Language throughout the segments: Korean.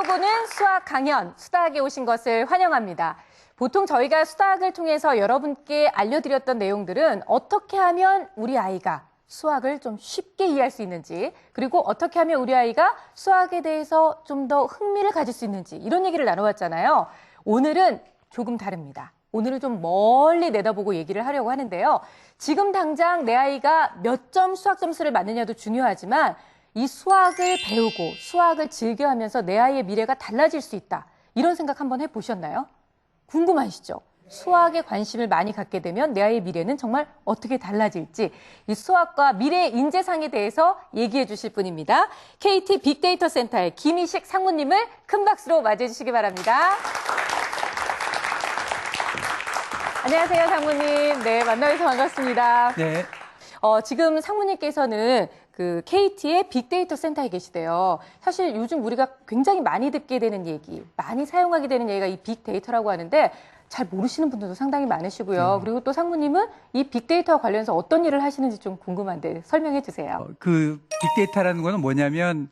풀어보는 수학 강연, 수다학에 오신 것을 환영합니다. 보통 저희가 수다학을 통해서 여러분께 알려드렸던 내용들은 어떻게 하면 우리 아이가 수학을 좀 쉽게 이해할 수 있는지, 그리고 어떻게 하면 우리 아이가 수학에 대해서 좀 더 흥미를 가질 수 있는지, 이런 얘기를 나눠왔잖아요. 오늘은 조금 다릅니다. 오늘은 좀 멀리 내다보고 얘기를 하려고 하는데요. 지금 당장 내 아이가 몇 점 수학 점수를 맞느냐도 중요하지만 이 수학을 배우고 수학을 즐겨하면서 내 아이의 미래가 달라질 수 있다. 이런 생각 한번 해보셨나요? 궁금하시죠? 수학에 관심을 많이 갖게 되면 내 아이의 미래는 정말 어떻게 달라질지, 이 수학과 미래 인재상에 대해서 얘기해 주실 분입니다. KT 빅데이터 센터의 김희식 상무님을 큰 박수로 맞이해 주시기 바랍니다. 안녕하세요, 상무님. 네, 만나서 반갑습니다. 네. 지금 상무님께서는 그 KT의 빅데이터 센터에 계시대요. 사실 요즘 우리가 굉장히 많이 듣게 되는 얘기, 많이 사용하게 되는 얘기가 이 빅데이터라고 하는데 잘 모르시는 분들도 상당히 많으시고요. 그리고 또 상무님은 이 빅데이터와 관련해서 어떤 일을 하시는지 좀 궁금한데 설명해 주세요. 그 빅데이터라는 거는 뭐냐면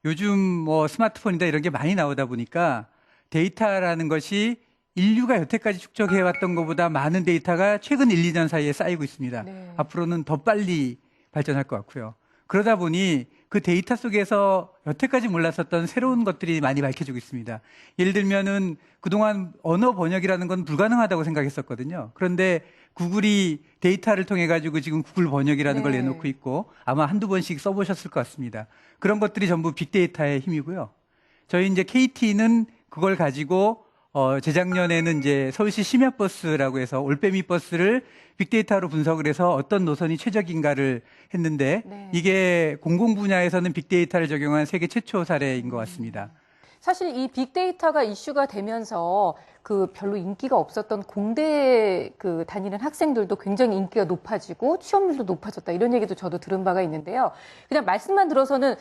요즘 뭐 스마트폰이다 이런 게 많이 나오다 보니까 데이터라는 것이 인류가 여태까지 축적해왔던 것보다 많은 데이터가 최근 1, 2년 사이에 쌓이고 있습니다. 네. 앞으로는 더 빨리 발전할 것 같고요. 그러다 보니 그 데이터 속에서 여태까지 몰랐었던 새로운 것들이 많이 밝혀지고 있습니다. 예를 들면은 그동안 언어 번역이라는 건 불가능하다고 생각했었거든요. 그런데 구글이 데이터를 통해 가지고 지금 구글 번역이라는 걸 내놓고 있고 아마 한두 번씩 써보셨을 것 같습니다. 그런 것들이 전부 빅데이터의 힘이고요. 저희 이제 KT는 그걸 가지고 재작년에는 이제 서울시 심야버스라고 해서 올빼미 버스를 빅데이터로 분석을 해서 어떤 노선이 최적인가를 했는데 이게 공공 분야에서는 빅데이터를 적용한 세계 최초 사례인 것 같습니다. 사실 이 빅데이터가 이슈가 되면서 그 별로 인기가 없었던 공대 그 다니는 학생들도 굉장히 인기가 높아지고 취업률도 높아졌다, 이런 얘기도 저도 들은 바가 있는데요. 그냥 말씀만 들어서는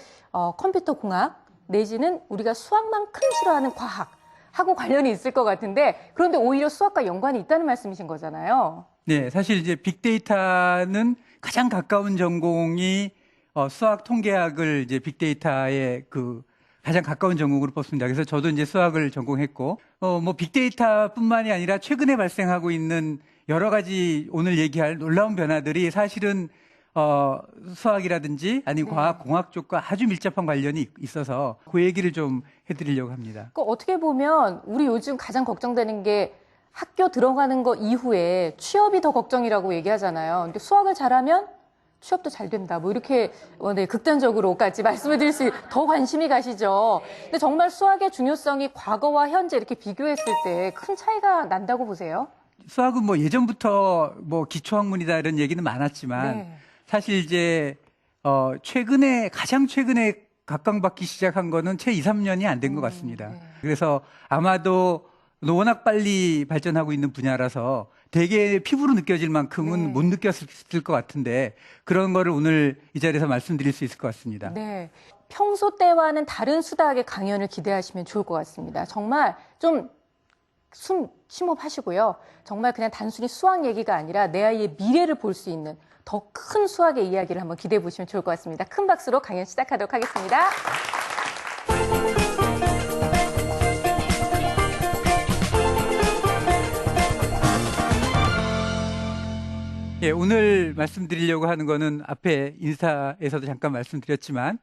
컴퓨터 공학 내지는 우리가 수학만큼 싫어하는 과학 하고 관련이 있을 것 같은데, 그런데 오히려 수학과 연관이 있다는 말씀이신 거잖아요. 네, 사실 이제 빅데이터는 가장 가까운 전공이 수학 통계학을 이제 빅데이터의 그 가장 가까운 전공으로 뽑습니다. 그래서 저도 이제 수학을 전공했고, 뭐 빅데이터뿐만이 아니라 최근에 발생하고 있는 여러 가지 오늘 얘기할 놀라운 변화들이 사실은 수학이라든지 아니면 과학, 공학 쪽과 아주 밀접한 관련이 있어서 그 얘기를 좀 해드리려고 합니다. 어떻게 보면 우리 요즘 가장 걱정되는 게 학교 들어가는 거 이후에 취업이 더 걱정이라고 얘기하잖아요. 근데 수학을 잘하면 취업도 잘 된다, 뭐 이렇게 극단적으로까지 말씀을 드릴 수, 더 관심이 가시죠. 근데 정말 수학의 중요성이 과거와 현재 이렇게 비교했을 때 큰 차이가 난다고 보세요? 수학은 뭐 예전부터 뭐 기초학문이다 이런 얘기는 많았지만 사실 이제 가장 최근에 각광받기 시작한 거는 채 2, 3년이 안 된 것 같습니다. 그래서 아마도 워낙 빨리 발전하고 있는 분야라서 되게 피부로 느껴질 만큼은 못 느꼈을 것 같은데 그런 거를 오늘 이 자리에서 말씀드릴 수 있을 것 같습니다. 네. 평소 때와는 다른 수다학의 강연을 기대하시면 좋을 것 같습니다. 정말 좀 숨 심호흡하시고요. 정말 그냥 단순히 수학 얘기가 아니라 내 아이의 미래를 볼 수 있는 더 큰 수학의 이야기를 한번 기대해 보시면 좋을 것 같습니다. 큰 박수로 강연 시작하도록 하겠습니다. 예, 오늘 말씀드리려고 하는 거는 앞에 인사에서도 잠깐 말씀드렸지만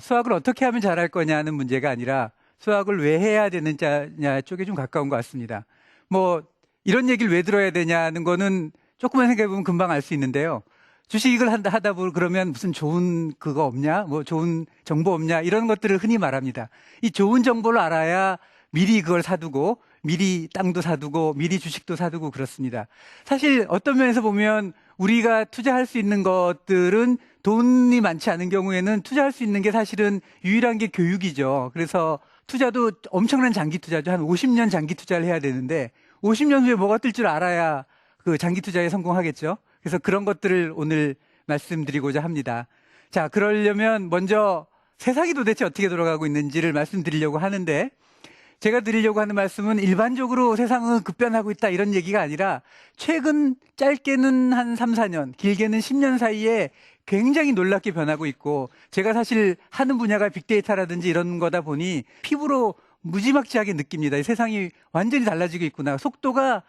수학을 어떻게 하면 잘할 거냐는 문제가 아니라 수학을 왜 해야 되느냐 쪽에 좀 가까운 것 같습니다. 뭐 이런 얘기를 왜 들어야 되냐는 거는 조금만 생각해 보면 금방 알 수 있는데요. 주식을 하다 보면 그러면 무슨 좋은 그거 없냐? 뭐 좋은 정보 없냐? 이런 것들을 흔히 말합니다. 이 좋은 정보를 알아야 미리 그걸 사두고 미리 땅도 사두고 미리 주식도 사두고 그렇습니다. 사실 어떤 면에서 보면 우리가 투자할 수 있는 것들은 돈이 많지 않은 경우에는 투자할 수 있는 게 사실은 유일한 게 교육이죠. 그래서 투자도 엄청난 장기 투자죠. 한 50년 장기 투자를 해야 되는데 50년 후에 뭐가 뜰 줄 알아야 그 장기 투자에 성공하겠죠. 그래서 그런 것들을 오늘 말씀드리고자 합니다. 자, 그러려면 먼저 세상이 도대체 어떻게 돌아가고 있는지를 말씀드리려고 하는데, 제가 드리려고 하는 말씀은 일반적으로 세상은 급변하고 있다 이런 얘기가 아니라 최근 짧게는 한 3, 4년, 길게는 10년 사이에 굉장히 놀랍게 변하고 있고, 제가 사실 하는 분야가 빅데이터라든지 이런 거다 보니 피부로 무지막지하게 느낍니다. 이 세상이 완전히 달라지고 있구나. 속도가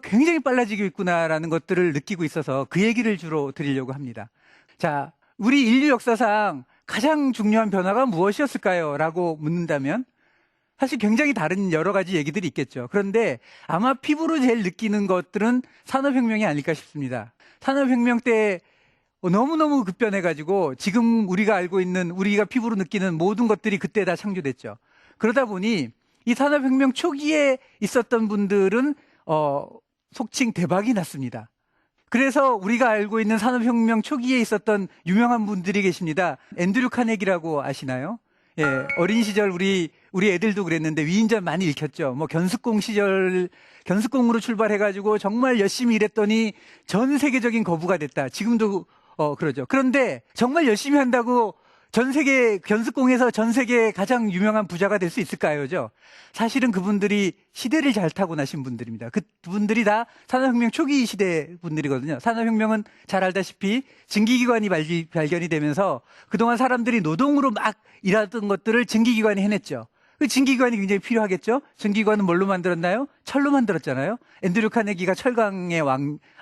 굉장히 빨라지고 있구나라는 것들을 느끼고 있어서 그 얘기를 주로 드리려고 합니다. 자, 우리 인류 역사상 가장 중요한 변화가 무엇이었을까요? 라고 묻는다면 사실 굉장히 다른 여러 가지 얘기들이 있겠죠. 그런데 아마 피부로 제일 느끼는 것들은 산업혁명이 아닐까 싶습니다. 산업혁명 때 너무너무 급변해가지고 지금 우리가 알고 있는, 우리가 피부로 느끼는 모든 것들이 그때 다 창조됐죠. 그러다 보니 이 산업혁명 초기에 있었던 분들은 속칭 대박이 났습니다. 그래서 우리가 알고 있는 산업혁명 초기에 있었던 유명한 분들이 계십니다. 앤드류 카네기라고 아시나요? 예, 어린 시절 우리 애들도 그랬는데 위인전 많이 읽혔죠. 뭐 견습공 시절, 견습공으로 출발해가지고 정말 열심히 일했더니 전 세계적인 거부가 됐다. 지금도 그러죠. 그런데 정말 열심히 한다고 전 세계 견습공에서 전 세계 가장 유명한 부자가 될 수 있을까요?죠. 사실은 그분들이 시대를 잘 타고 나신 분들입니다. 그분들이 다 산업혁명 초기 시대 분들이거든요. 산업혁명은 잘 알다시피 증기기관이 발견이 되면서 그동안 사람들이 노동으로 막 일하던 것들을 증기기관이 해냈죠. 그 증기기관이 굉장히 필요하겠죠. 증기기관은 뭘로 만들었나요? 철로 만들었잖아요. 앤드류 카네기가 철강의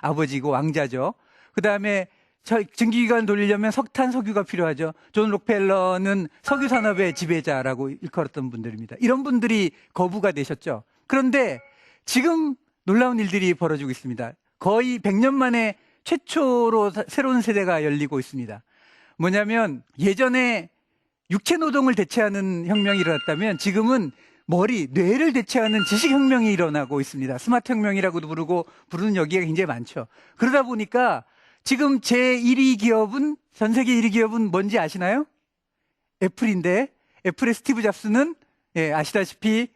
아버지고 왕자죠. 그 다음에 증기기관 돌리려면 석탄, 석유가 필요하죠. 존 록펠러는 석유 산업의 지배자라고 일컬었던 분들입니다. 이런 분들이 거부가 되셨죠. 그런데 지금 놀라운 일들이 벌어지고 있습니다. 거의 100년 만에 최초로 새로운 세대가 열리고 있습니다. 뭐냐면 예전에 육체 노동을 대체하는 혁명이 일어났다면 지금은 뇌를 대체하는 지식혁명이 일어나고 있습니다. 스마트 혁명이라고도 부르는 여기가 굉장히 많죠. 그러다 보니까 지금 제1위 기업은, 전 세계 1위 기업은 뭔지 아시나요? 애플인데, 애플의 스티브 잡스는, 예, 아시다시피,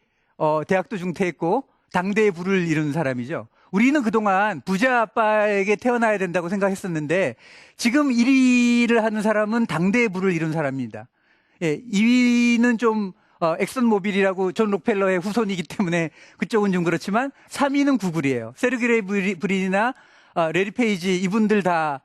대학도 중퇴했고, 당대의 부를 이룬 사람이죠. 우리는 그동안 부자 아빠에게 태어나야 된다고 생각했었는데, 지금 1위를 하는 사람은 당대의 부를 이룬 사람입니다. 예, 2위는 좀, 엑슨 모빌이라고 존 록펠러의 후손이기 때문에 그쪽은 좀 그렇지만, 3위는 구글이에요. 세르게이 브린이나 레리 페이지 이분들 다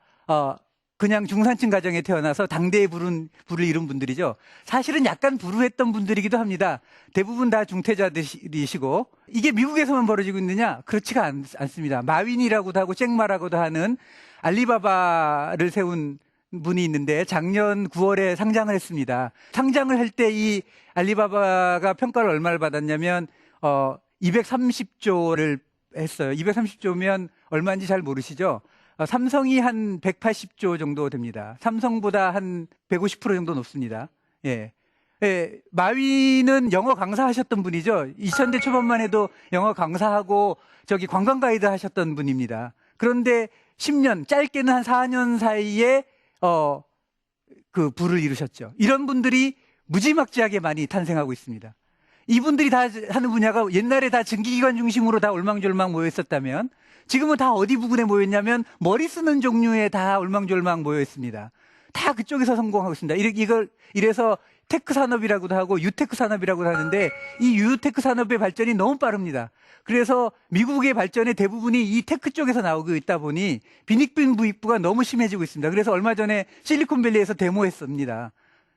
그냥 중산층 가정에 태어나서 당대의 부를 이룬 분들이죠. 사실은 약간 불우했던 분들이기도 합니다. 대부분 다 중퇴자들이시고 이게 미국에서만 벌어지고 있느냐? 그렇지가 않습니다. 마윈이라고도 하고 잭마라고도 하는 알리바바를 세운 분이 있는데 작년 9월에 상장을 했습니다. 상장을 할 때 이 알리바바가 평가를 얼마를 받았냐면 230조를 했어요. 230조면 얼마인지 잘 모르시죠? 삼성이 한 180조 정도 됩니다. 삼성보다 한 150% 정도 높습니다. 예. 예, 마윈은 영어 강사하셨던 분이죠. 2000대 초반만 해도 영어 강사하고 관광 가이드 하셨던 분입니다. 그런데 10년, 짧게는 한 4년 사이에 그 부를 이루셨죠. 이런 분들이 무지막지하게 많이 탄생하고 있습니다. 이분들이 다 하는 분야가 옛날에 다 증기기관 중심으로 다 올망졸망 모여 있었다면 지금은 다 어디 부근에 모여 있냐면 머리 쓰는 종류에 다 올망졸망 모여 있습니다. 다 그쪽에서 성공하고 있습니다. 이래서 테크 산업이라고도 하고 유테크 산업이라고도 하는데 이 유테크 산업의 발전이 너무 빠릅니다. 그래서 미국의 발전의 대부분이 이 테크 쪽에서 나오고 있다 보니 빈익빈 부익부가 너무 심해지고 있습니다. 그래서 얼마 전에 실리콘밸리에서 데모했습니다.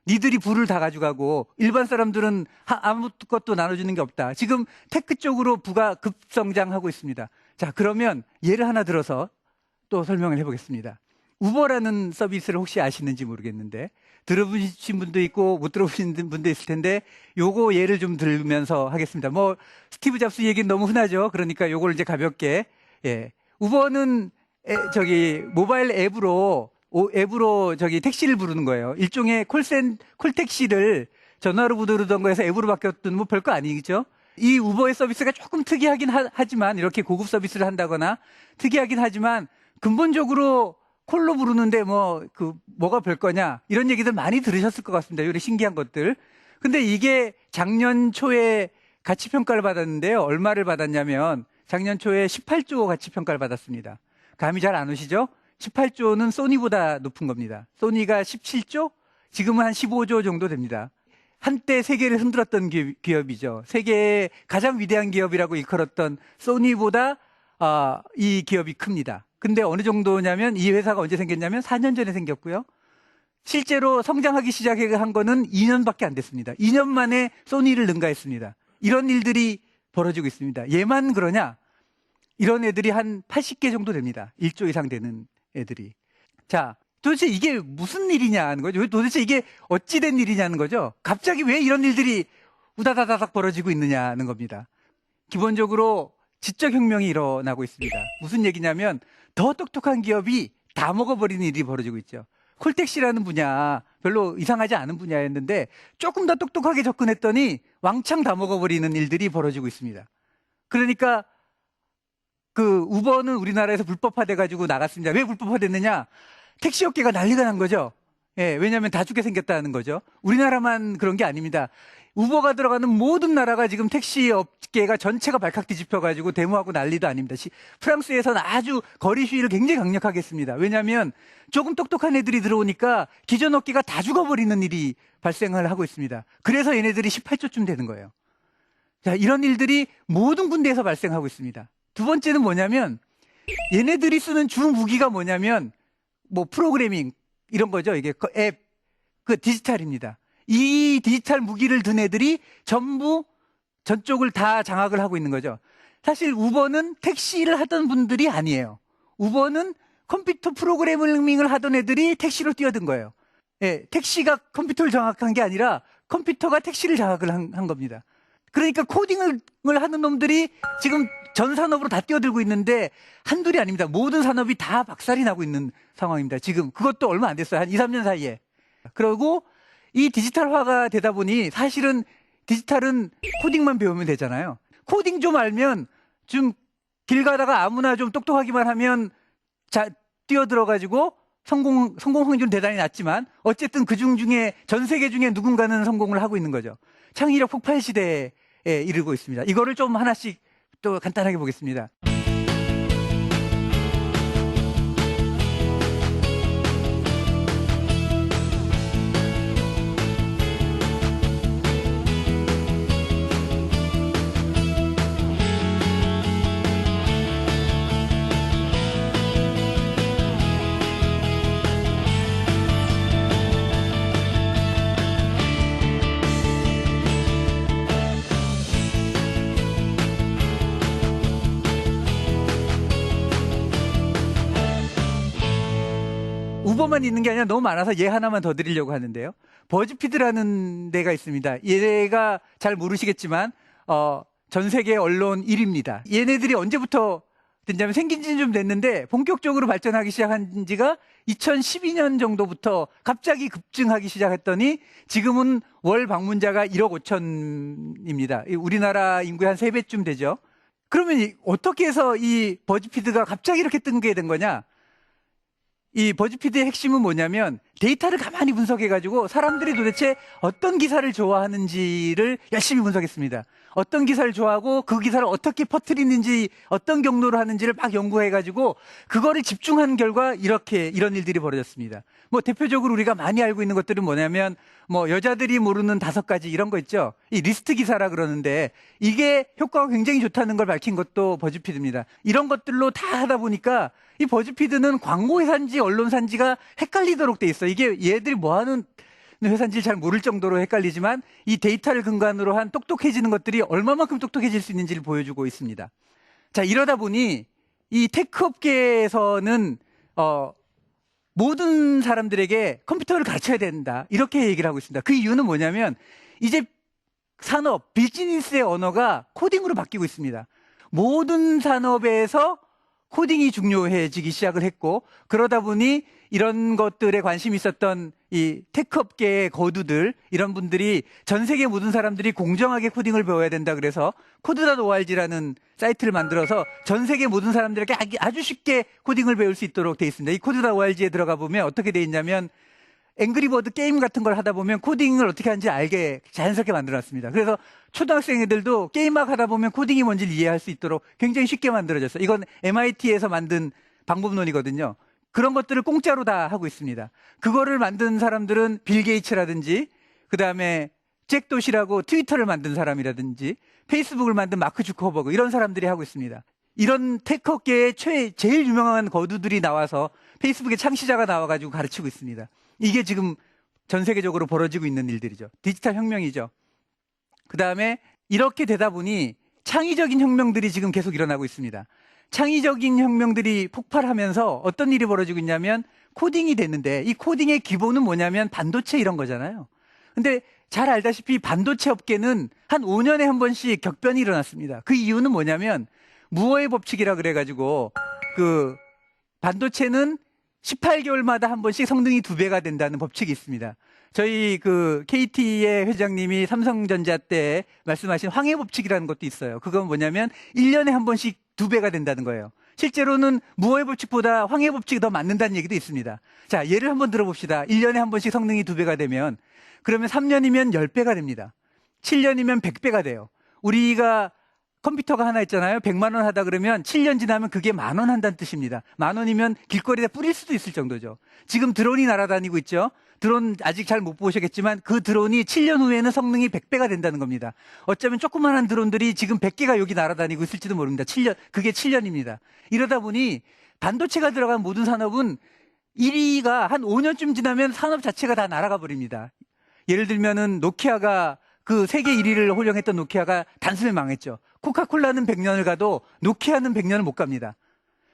니들이 부를 다 가져가고 일반 사람들은 아무것도 나눠주는 게 없다. 지금 테크 쪽으로 부가 급성장하고 있습니다. 자, 그러면 예를 하나 들어서 또 설명을 해보겠습니다. 우버라는 서비스를 혹시 아시는지 모르겠는데 들어보신 분도 있고 못 들어보신 분도 있을 텐데 요거 예를 좀 들면서 하겠습니다. 뭐 스티브 잡스 얘기는 너무 흔하죠. 그러니까 요걸 이제 가볍게. 예. 우버는 모바일 앱으로 택시를 부르는 거예요. 일종의 콜택시를 전화로 부르던 거에서 앱으로 바뀌었던 뭐 별거 아니겠죠? 이 우버의 서비스가 조금 특이하긴 하지만 이렇게 고급 서비스를 한다거나 특이하긴 하지만 근본적으로 콜로 부르는데 뭐가 별거냐 이런 얘기들 많이 들으셨을 것 같습니다. 이런 신기한 것들. 근데 이게 작년 초에 가치평가를 받았는데요. 얼마를 받았냐면 작년 초에 18조 가치평가를 받았습니다. 감이 잘 안 오시죠? 18조는 소니보다 높은 겁니다. 소니가 17조? 지금은 한 15조 정도 됩니다. 한때 세계를 흔들었던 기업이죠. 세계의 가장 위대한 기업이라고 일컬었던 소니보다 이 기업이 큽니다. 근데 어느 정도냐면 이 회사가 언제 생겼냐면 4년 전에 생겼고요. 실제로 성장하기 시작한 거는 2년밖에 안 됐습니다. 2년 만에 소니를 능가했습니다. 이런 일들이 벌어지고 있습니다. 얘만 그러냐? 이런 애들이 한 80개 정도 됩니다. 1조 이상 되는 애들이. 자, 도대체 이게 무슨 일이냐는 거죠. 도대체 이게 어찌된 일이냐는 거죠. 갑자기 왜 이런 일들이 우다다다닥 벌어지고 있느냐는 겁니다. 기본적으로 지적 혁명이 일어나고 있습니다. 무슨 얘기냐면 더 똑똑한 기업이 다 먹어버리는 일이 벌어지고 있죠. 콜택시라는 분야 별로 이상하지 않은 분야였는데 조금 더 똑똑하게 접근했더니 왕창 다 먹어버리는 일들이 벌어지고 있습니다. 그러니까 그 우버는 우리나라에서 불법화돼가지고 나갔습니다. 왜 불법화됐느냐? 택시업계가 난리가 난 거죠. 예, 왜냐하면 다 죽게 생겼다는 거죠. 우리나라만 그런 게 아닙니다. 우버가 들어가는 모든 나라가 지금 택시업계가 전체가 발칵 뒤집혀가지고 데모하고 난리도 아닙니다. 프랑스에서는 아주 거리 시위를 굉장히 강력하게 했습니다. 왜냐하면 조금 똑똑한 애들이 들어오니까 기존 업계가 다 죽어버리는 일이 발생을 하고 있습니다. 그래서 얘네들이 18조쯤 되는 거예요. 자, 이런 일들이 모든 군데에서 발생하고 있습니다. 두 번째는 뭐냐면 얘네들이 쓰는 주 무기가 뭐냐면 뭐 프로그래밍 이런 거죠. 이게 앱, 그 디지털입니다. 이 디지털 무기를 든 애들이 전부 전쪽을 다 장악을 하고 있는 거죠. 사실 우버는 택시를 하던 분들이 아니에요. 우버는 컴퓨터 프로그래밍을 하던 애들이 택시로 뛰어든 거예요. 예, 택시가 컴퓨터를 장악한 게 아니라 컴퓨터가 택시를 장악을 한 겁니다. 그러니까 코딩을 하는 놈들이 지금 전 산업으로 다 뛰어들고 있는데 한둘이 아닙니다. 모든 산업이 다 박살이 나고 있는 상황입니다. 지금 그것도 얼마 안 됐어요. 한 2, 3년 사이에. 그리고 이 디지털화가 되다 보니 사실은 디지털은 코딩만 배우면 되잖아요. 코딩 좀 알면 좀 길 가다가 아무나 좀 똑똑하기만 하면 뛰어들어가지고 성공 확률은 대단히 낮지만 어쨌든 중에 전 세계 중에 누군가는 성공을 하고 있는 거죠. 창의력 폭발 시대에 이르고 있습니다. 이거를 좀 하나씩 또 간단하게 보겠습니다. 우버만 있는 게 아니라 너무 많아서 얘 하나만 더 드리려고 하는데요. 버즈피드라는 데가 있습니다. 얘가 잘 모르시겠지만 전 세계 언론 1위입니다. 얘네들이 언제부터 됐냐면 생긴 지는 좀 됐는데 본격적으로 발전하기 시작한 지가 2012년 정도부터 갑자기 급증하기 시작했더니 지금은 월 방문자가 1억 5천입니다. 우리나라 인구의 한 3배쯤 되죠. 그러면 어떻게 해서 이 버즈피드가 갑자기 이렇게 뜬 게 된 거냐? 이 버즈피드의 핵심은 뭐냐면 데이터를 가만히 분석해가지고 사람들이 도대체 어떤 기사를 좋아하는지를 열심히 분석했습니다. 어떤 기사를 좋아하고 그 기사를 어떻게 퍼뜨리는지 어떤 경로로 하는지를 막 연구해가지고 그거를 집중한 결과 이런 일들이 벌어졌습니다. 뭐 대표적으로 우리가 많이 알고 있는 것들은 뭐냐면 뭐 여자들이 모르는 5가지 이런 거 있죠. 이 리스트 기사라 그러는데 이게 효과가 굉장히 좋다는 걸 밝힌 것도 버즈피드입니다. 이런 것들로 다 하다 보니까 이 버즈피드는 광고 회사인지 언론사인지가 헷갈리도록 돼 있어요. 이게 얘들이 뭐 하는 회사인지 잘 모를 정도로 헷갈리지만 이 데이터를 근간으로 한 똑똑해지는 것들이 얼마만큼 똑똑해질 수 있는지를 보여주고 있습니다. 자, 이러다 보니 이 테크 업계에서는 모든 사람들에게 컴퓨터를 가르쳐야 된다. 이렇게 얘기를 하고 있습니다. 그 이유는 뭐냐면 이제 산업, 비즈니스의 언어가 코딩으로 바뀌고 있습니다. 모든 산업에서 코딩이 중요해지기 시작을 했고 그러다 보니 이런 것들에 관심이 있었던 이 테크 업계의 거두들 이런 분들이 전 세계 모든 사람들이 공정하게 코딩을 배워야 된다 그래서 코드.org라는 사이트를 만들어서 전 세계 모든 사람들에게 아주 쉽게 코딩을 배울 수 있도록 돼 있습니다. 이 코드.org에 들어가 보면 어떻게 돼 있냐면 앵그리버드 게임 같은 걸 하다 보면 코딩을 어떻게 하는지 알게 자연스럽게 만들어놨습니다. 그래서 초등학생 애들도 게임 막 하다 보면 코딩이 뭔지를 이해할 수 있도록 굉장히 쉽게 만들어졌어요. 이건 MIT에서 만든 방법론이거든요. 그런 것들을 공짜로 다 하고 있습니다. 그거를 만든 사람들은 빌 게이츠라든지 그다음에 잭 도시라고 트위터를 만든 사람이라든지 페이스북을 만든 마크 주커버그 이런 사람들이 하고 있습니다. 이런 테크업계의 제일 유명한 거두들이 나와서 페이스북의 창시자가 나와가지고 가르치고 있습니다. 이게 지금 전 세계적으로 벌어지고 있는 일들이죠. 디지털 혁명이죠. 그 다음에 이렇게 되다 보니 창의적인 혁명들이 지금 계속 일어나고 있습니다. 창의적인 혁명들이 폭발하면서 어떤 일이 벌어지고 있냐면 코딩이 되는데, 이 코딩의 기본은 뭐냐면 반도체 이런 거잖아요. 근데 잘 알다시피 반도체 업계는 한 5년에 한 번씩 격변이 일어났습니다. 그 이유는 뭐냐면 무어의 법칙이라 그래가지고 그 반도체는 18개월마다 한 번씩 성능이 2배가 된다는 법칙이 있습니다. 저희 그 KT의 회장님이 삼성전자 때 말씀하신 황해 법칙이라는 것도 있어요. 그건 뭐냐면 1년에 한 번씩 2배가 된다는 거예요. 실제로는 무어의 법칙보다 황해 법칙이 더 맞는다는 얘기도 있습니다. 자, 예를 한번 들어봅시다. 1년에 한 번씩 성능이 2배가 되면, 그러면 3년이면 10배가 됩니다. 7년이면 100배가 돼요. 우리가 컴퓨터가 하나 있잖아요. 100만 원 하다 그러면 7년 지나면 그게 10,000원 한다는 뜻입니다. 10,000원이면 길거리에 뿌릴 수도 있을 정도죠. 지금 드론이 날아다니고 있죠. 드론 아직 잘 못 보셨겠지만 그 드론이 7년 후에는 성능이 100배가 된다는 겁니다. 어쩌면 조그만한 드론들이 지금 100개가 여기 날아다니고 있을지도 모릅니다. 7년, 그게 7년입니다. 이러다 보니 반도체가 들어간 모든 산업은 1위가 한 5년쯤 지나면 산업 자체가 다 날아가 버립니다. 예를 들면은 노키아가 그 세계 1위를 호령했던 노키아가 단숨에 망했죠. 코카콜라는 100년을 가도 노키아는 100년을 못 갑니다.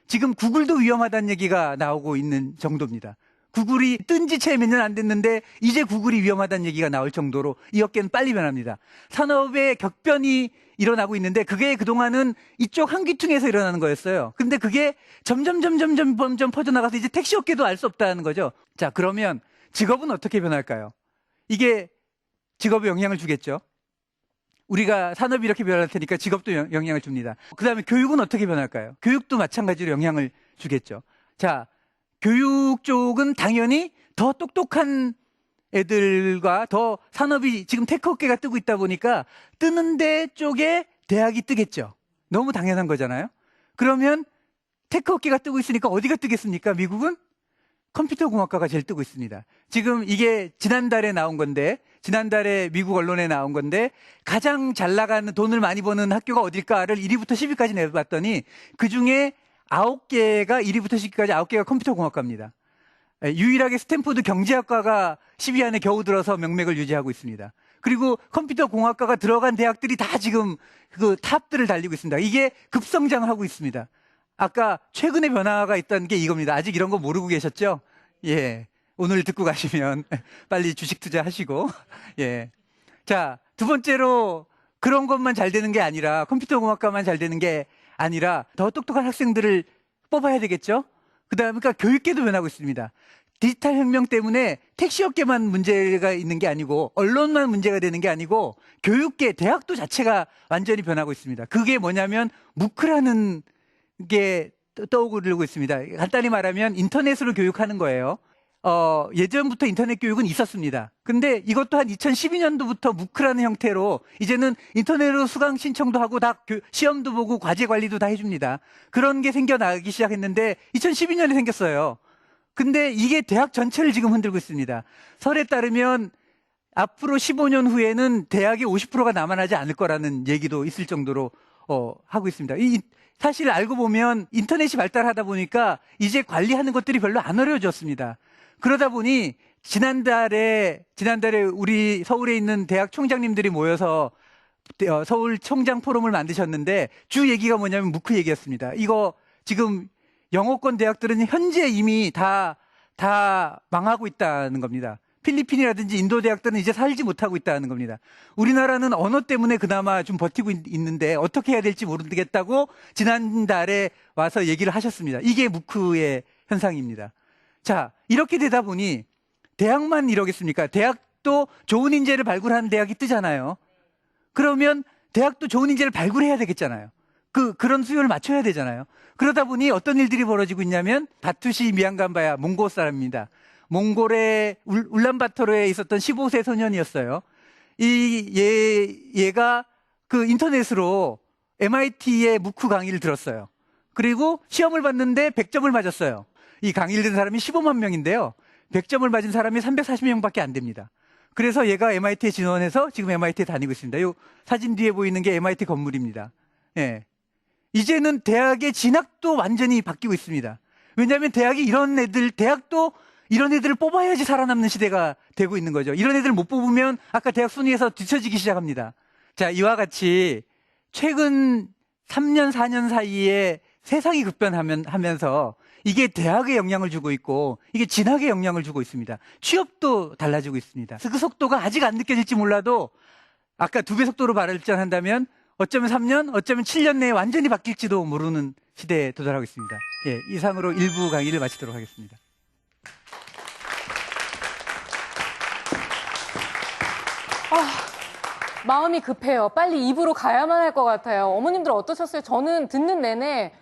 지금 구글도 위험하다는 얘기가 나오고 있는 정도입니다. 구글이 뜬 지 채 몇 년 안 됐는데 이제 구글이 위험하다는 얘기가 나올 정도로 이 업계는 빨리 변합니다. 산업의 격변이 일어나고 있는데 그게 그동안은 이쪽 한귀퉁에서 일어나는 거였어요. 근데 그게 점점 퍼져나가서 이제 택시 업계도 알 수 없다는 거죠. 자, 그러면 직업은 어떻게 변할까요? 이게 직업에 영향을 주겠죠. 우리가 산업이 이렇게 변할 테니까 직업도 영향을 줍니다. 그 다음에 교육은 어떻게 변할까요? 교육도 마찬가지로 영향을 주겠죠. 자, 교육 쪽은 당연히 더 똑똑한 애들과 더 산업이 지금 테크업계가 뜨고 있다 보니까 뜨는 데 쪽에 대학이 뜨겠죠. 너무 당연한 거잖아요. 그러면 테크업계가 뜨고 있으니까 어디가 뜨겠습니까? 미국은 컴퓨터 공학과가 제일 뜨고 있습니다. 지금 이게 지난달에 나온 건데, 지난달에 미국 언론에 나온 건데, 가장 잘 나가는 돈을 많이 버는 학교가 어딜까를 1위부터 10위까지 내봤더니 그 중에 9개가 1위부터 10위까지 9개가 컴퓨터 공학과입니다. 유일하게 스탠포드 경제학과가 10위 안에 겨우 들어서 명맥을 유지하고 있습니다. 그리고 컴퓨터 공학과가 들어간 대학들이 다 지금 그 탑들을 달리고 있습니다. 이게 급성장을 하고 있습니다. 아까 최근의 변화가 있다는 게 이겁니다. 아직 이런 거 모르고 계셨죠? 예. 오늘 듣고 가시면 빨리 주식 투자하시고. 예. 자, 두 번째로 그런 것만 잘 되는 게 아니라 컴퓨터 공학과만 잘 되는 게 아니라 더 똑똑한 학생들을 뽑아야 되겠죠? 그다음에 그러니까 교육계도 변하고 있습니다. 디지털 혁명 때문에 택시업계만 문제가 있는 게 아니고 언론만 문제가 되는 게 아니고 교육계, 대학도 자체가 완전히 변하고 있습니다. 그게 뭐냐면 무크라는 게 떠오르고 있습니다. 간단히 말하면 인터넷으로 교육하는 거예요. 예전부터 인터넷 교육은 있었습니다. 근데 이것도 한 2012년도부터 무크라는 형태로 이제는 인터넷으로 수강 신청도 하고 다 시험도 보고 과제 관리도 다 해줍니다. 그런 게 생겨나기 시작했는데 2012년에 생겼어요. 근데 이게 대학 전체를 지금 흔들고 있습니다. 설에 따르면 앞으로 15년 후에는 대학의 50%가 남아나지 않을 거라는 얘기도 있을 정도로 하고 있습니다. 사실 알고 보면 인터넷이 발달하다 보니까 이제 관리하는 것들이 별로 안 어려워졌습니다. 그러다 보니 지난달에 우리 서울에 있는 대학 총장님들이 모여서 서울 총장 포럼을 만드셨는데 주 얘기가 뭐냐면 무크 얘기였습니다. 이거 지금 영어권 대학들은 현재 이미 다 망하고 있다는 겁니다. 필리핀이라든지 인도 대학들은 이제 살지 못하고 있다는 겁니다. 우리나라는 언어 때문에 그나마 좀 버티고 있는데 어떻게 해야 될지 모르겠다고 지난달에 와서 얘기를 하셨습니다. 이게 무크의 현상입니다. 자, 이렇게 되다 보니 대학만 이러겠습니까? 대학도 좋은 인재를 발굴하는 대학이 뜨잖아요. 그러면 대학도 좋은 인재를 발굴해야 되겠잖아요. 그런 수요를 맞춰야 되잖아요. 그러다 보니 어떤 일들이 벌어지고 있냐면 바투시 미앙간바야 몽골 사람입니다. 몽골의 울란바토르에 있었던 15세 소년이었어요. 얘가 그 인터넷으로 MIT의 무크 강의를 들었어요. 그리고 시험을 봤는데 100점을 맞았어요. 이 강의를 들은 사람이 15만 명인데요. 100점을 맞은 사람이 340명밖에 안 됩니다. 그래서 얘가 MIT에 진원해서 지금 MIT에 다니고 있습니다. 이 사진 뒤에 보이는 게 MIT 건물입니다. 예. 이제는 대학의 진학도 완전히 바뀌고 있습니다. 왜냐하면 대학이 이런 애들, 대학도 이런 애들을 뽑아야지 살아남는 시대가 되고 있는 거죠. 이런 애들 못 뽑으면 아까 대학 순위에서 뒤처지기 시작합니다. 자, 이와 같이 최근 3년, 4년 사이에 세상이 급변하면서 이게 대학에 영향을 주고 있고 이게 진학에 영향을 주고 있습니다. 취업도 달라지고 있습니다. 그 속도가 아직 안 느껴질지 몰라도 아까 2배 속도로 발전한다면 어쩌면 3년, 어쩌면 7년 내에 완전히 바뀔지도 모르는 시대에 도달하고 있습니다. 예, 이상으로 1부 강의를 마치도록 하겠습니다. 마음이 급해요. 빨리 입으로 가야만 할 것 같아요. 어머님들 어떠셨어요? 저는 듣는 내내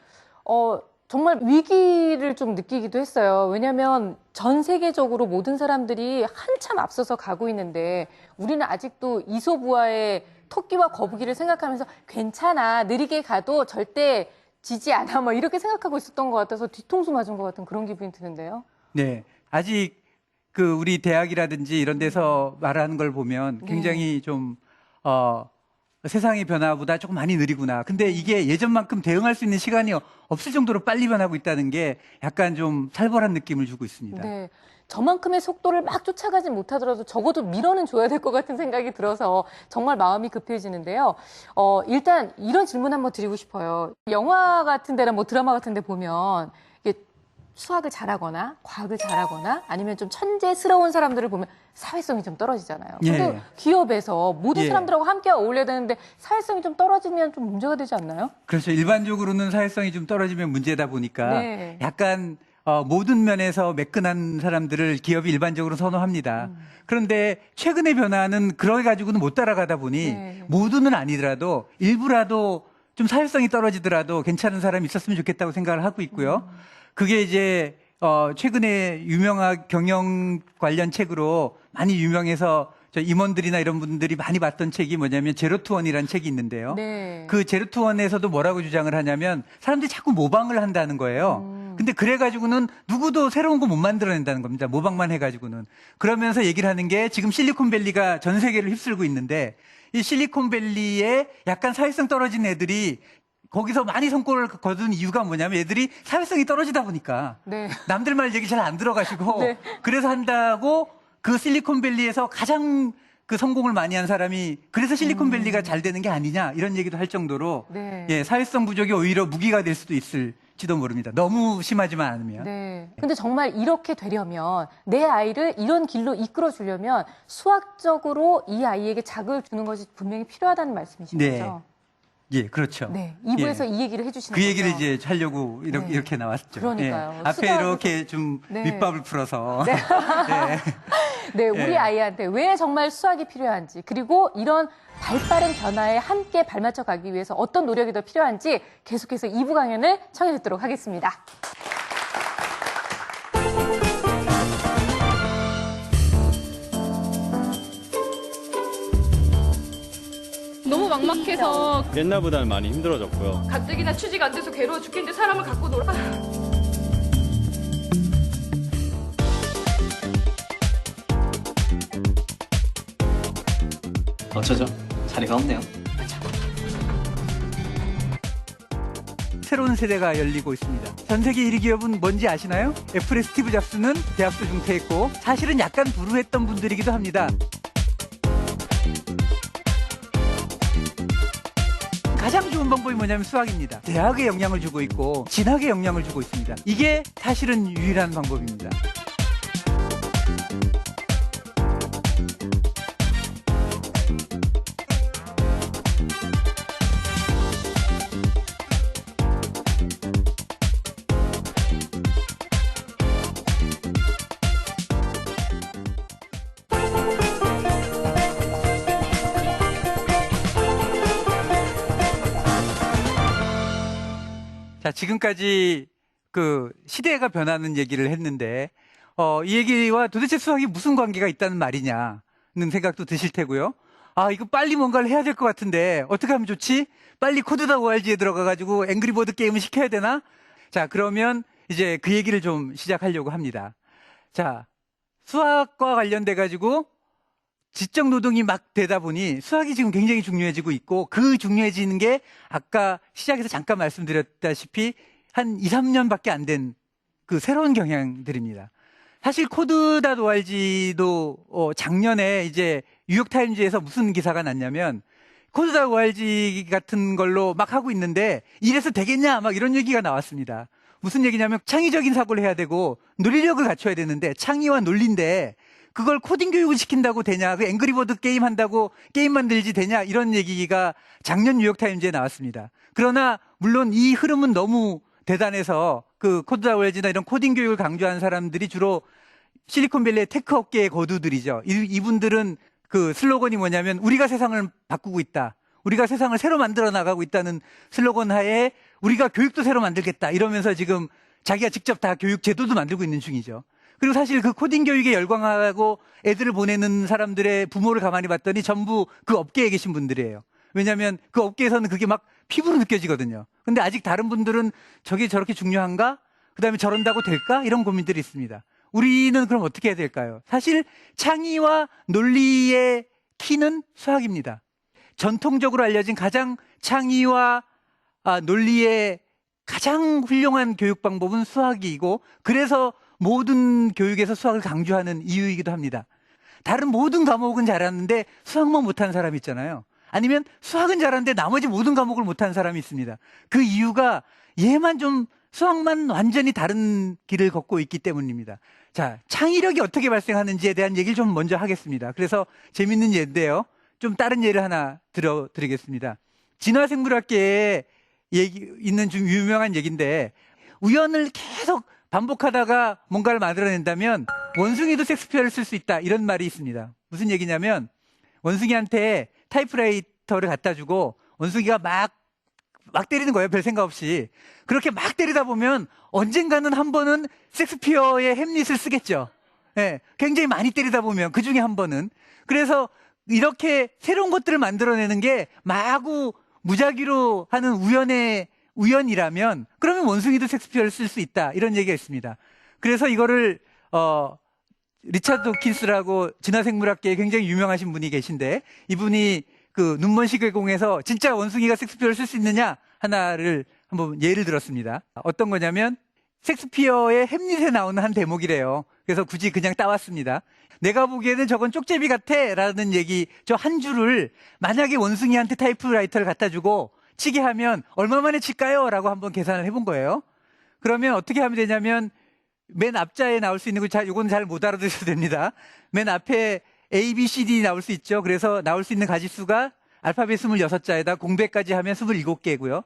정말 위기를 좀 느끼기도 했어요. 왜냐하면 전 세계적으로 모든 사람들이 한참 앞서서 가고 있는데 우리는 아직도 이소부화의 토끼와 거북이를 생각하면서 괜찮아, 느리게 가도 절대 지지 않아, 뭐 이렇게 생각하고 있었던 것 같아서 뒤통수 맞은 것 같은 그런 기분이 드는데요. 네, 아직 우리 대학이라든지 이런 데서 말하는 걸 보면 굉장히 좀 세상의 변화보다 조금 많이 느리구나. 근데 이게 예전만큼 대응할 수 있는 시간이 없을 정도로 빨리 변하고 있다는 게 약간 좀 살벌한 느낌을 주고 있습니다. 네. 저만큼의 속도를 막 쫓아가지 못하더라도 적어도 밀어는 줘야 될 것 같은 생각이 들어서 정말 마음이 급해지는데요. 일단 이런 질문 한번 드리고 싶어요. 영화 같은 데나 뭐 드라마 같은 데 보면 이게 수학을 잘하거나 과학을 잘하거나 아니면 좀 천재스러운 사람들을 보면 사회성이 좀 떨어지잖아요. 근데 예. 기업에서 모든 예. 사람들하고 함께 어울려야 되는데 사회성이 좀 떨어지면 좀 문제가 되지 않나요? 그렇죠. 일반적으로는 사회성이 좀 떨어지면 문제다 보니까 네. 약간 모든 면에서 매끈한 사람들을 기업이 일반적으로 선호합니다. 그런데 최근의 변화는 그래 가지고는 못 따라가다 보니 네. 모두는 아니더라도 일부라도 좀 사회성이 떨어지더라도 괜찮은 사람이 있었으면 좋겠다고 생각을 하고 있고요. 그게 이제 최근에 유명한 경영 관련 책으로 많이 유명해서 저 임원들이나 이런 분들이 많이 봤던 책이 뭐냐면 제로투원이라는 책이 있는데요. 네. 그 제로투원에서도 뭐라고 주장을 하냐면 사람들이 자꾸 모방을 한다는 거예요. 근데 그래가지고는 누구도 새로운 거 못 만들어낸다는 겁니다. 모방만 해가지고는. 그러면서 얘기를 하는 게 지금 실리콘밸리가 전 세계를 휩쓸고 있는데 이 실리콘밸리에 약간 사회성 떨어진 애들이 거기서 많이 성과를 거둔 이유가 뭐냐면 애들이 사회성이 떨어지다 보니까 네. 남들 말 얘기 잘 안 들어가시고 네. 그래서 한다고 그 실리콘밸리에서 가장 그 성공을 많이 한 사람이 그래서 실리콘밸리가 잘 되는 게 아니냐 이런 얘기도 할 정도로 네. 예, 사회성 부족이 오히려 무기가 될 수도 있을지도 모릅니다. 너무 심하지만 않으면. 네. 근데 정말 이렇게 되려면 내 아이를 이런 길로 이끌어 주려면 수학적으로 이 아이에게 자극을 주는 것이 분명히 필요하다는 말씀이신 네. 거죠? 예, 그렇죠. 네. 2부에서 예. 이 얘기를 해주시는 그 거죠. 얘기를 이제 하려고 네. 이렇게 나왔죠. 그러니까요. 예. 앞에 수다하면서- 이렇게 좀 네. 밑밥을 풀어서. 네. 예. 네, 우리 예. 아이한테 왜 정말 수학이 필요한지, 그리고 이런 발빠른 변화에 함께 발맞춰 가기 위해서 어떤 노력이 더 필요한지 계속해서 2부 강연을 청해 듣도록 하겠습니다. 너무 막막해서 옛날보다는 많이 힘들어졌고요. 가뜩이나 취지가 안 돼서 괴로워 죽겠는데 사람을 갖고 놀아. 어쩌죠? 자리가 없네요. 새로운 세대가 열리고 있습니다. 전 세계 1위 기업은 뭔지 아시나요? 애플의 스티브 잡스는 대학도 중퇴했고 사실은 약간 불우했던 분들이기도 합니다. 가장 좋은 방법이 뭐냐면 수학입니다. 대학에 영향을 주고 있고 진학에 영향을 주고 있습니다. 이게 사실은 유일한 방법입니다. 자, 지금까지 그 시대가 변하는 얘기를 했는데, 이 얘기와 도대체 수학이 무슨 관계가 있다는 말이냐는 생각도 드실 테고요. 아, 이거 빨리 뭔가를 해야 될 것 같은데, 어떻게 하면 좋지? 빨리 코드다 ORG에 들어가가지고 앵그리버드 게임을 시켜야 되나? 자, 그러면 이제 그 얘기를 좀 시작하려고 합니다. 자, 수학과 관련돼가지고 지적 노동이 막 되다 보니 수학이 지금 굉장히 중요해지고 있고 그 중요해지는 게 아까 시작에서 잠깐 말씀드렸다시피 한 2, 3년밖에 안 된 그 새로운 경향들입니다. 사실 코드.org도 작년에 이제 뉴욕타임즈에서 무슨 기사가 났냐면 코드.org 같은 걸로 막 하고 있는데 이래서 되겠냐 막 이런 얘기가 나왔습니다. 무슨 얘기냐면 창의적인 사고를 해야 되고 논리력을 갖춰야 되는데 창의와 논리인데 그걸 코딩 교육을 시킨다고 되냐, 그 앵그리버드 게임 한다고 게임 만들지 되냐 이런 얘기가 작년 뉴욕타임즈에 나왔습니다. 그러나 물론 이 흐름은 너무 대단해서 그 코드.org나 이런 코딩 교육을 강조한 사람들이 주로 실리콘밸리의 테크 업계의 거두들이죠. 이분들은 그 슬로건이 뭐냐면 우리가 세상을 바꾸고 있다. 우리가 세상을 새로 만들어 나가고 있다는 슬로건 하에 우리가 교육도 새로 만들겠다. 이러면서 지금 자기가 직접 다 교육 제도도 만들고 있는 중이죠. 그리고 사실 그 코딩 교육에 열광하고 애들을 보내는 사람들의 부모를 가만히 봤더니 전부 그 업계에 계신 분들이에요. 왜냐하면 그 업계에서는 그게 막 피부로 느껴지거든요. 근데 아직 다른 분들은 저게 저렇게 중요한가? 그 다음에 저런다고 될까? 이런 고민들이 있습니다. 우리는 그럼 어떻게 해야 될까요? 사실 창의와 논리의 키는 수학입니다. 전통적으로 알려진 가장 창의와 논리의 가장 훌륭한 교육 방법은 수학이고 그래서 모든 교육에서 수학을 강조하는 이유이기도 합니다. 다른 모든 과목은 잘하는데 수학만 못하는 사람이 있잖아요. 아니면 수학은 잘하는데 나머지 모든 과목을 못하는 사람이 있습니다. 그 이유가 얘만 좀 수학만 완전히 다른 길을 걷고 있기 때문입니다. 자, 창의력이 어떻게 발생하는지에 대한 얘기를 좀 먼저 하겠습니다. 그래서 재밌는 예인데요. 좀 다른 예를 하나 들어드리겠습니다. 진화생물학계에 있는 좀 유명한 얘기인데 우연을 계속 반복하다가 뭔가를 만들어낸다면 원숭이도 섹스피어를 쓸 수 있다 이런 말이 있습니다. 무슨 얘기냐면 원숭이한테 타이프라이터를 갖다 주고 원숭이가 막 때리는 거예요. 별 생각 없이. 그렇게 막 때리다 보면 언젠가는 한 번은 섹스피어의 햄릿을 쓰겠죠. 예, 굉장히 많이 때리다 보면 그 중에 한 번은. 그래서 이렇게 새로운 것들을 만들어내는 게 마구 무작위로 하는 우연이라면 그러면 원숭이도 섹스피어를 쓸 수 있다. 이런 얘기가 있습니다. 그래서 이거를 리차드 도킨스라고 진화생물학계에 굉장히 유명하신 분이 계신데 이분이 그 눈먼 시계공에서 진짜 원숭이가 섹스피어를 쓸 수 있느냐 하나를 한번 예를 들었습니다. 어떤 거냐면 섹스피어의 햄릿에 나오는 한 대목이래요. 그래서 굳이 그냥 따왔습니다. 내가 보기에는 저건 쪽제비 같아 라는 얘기 저 한 줄을 만약에 원숭이한테 타이프라이터를 갖다 주고 치게 하면 얼마 만에 칠까요? 라고 한번 계산을 해본 거예요. 그러면 어떻게 하면 되냐면 맨 앞자에 나올 수 있는 거 이건 잘 못 알아들으셔도 됩니다. 맨 앞에 A, B, C, D 나올 수 있죠. 그래서 나올 수 있는 가지수가 알파벳 26자에다 공배까지 하면 27개고요.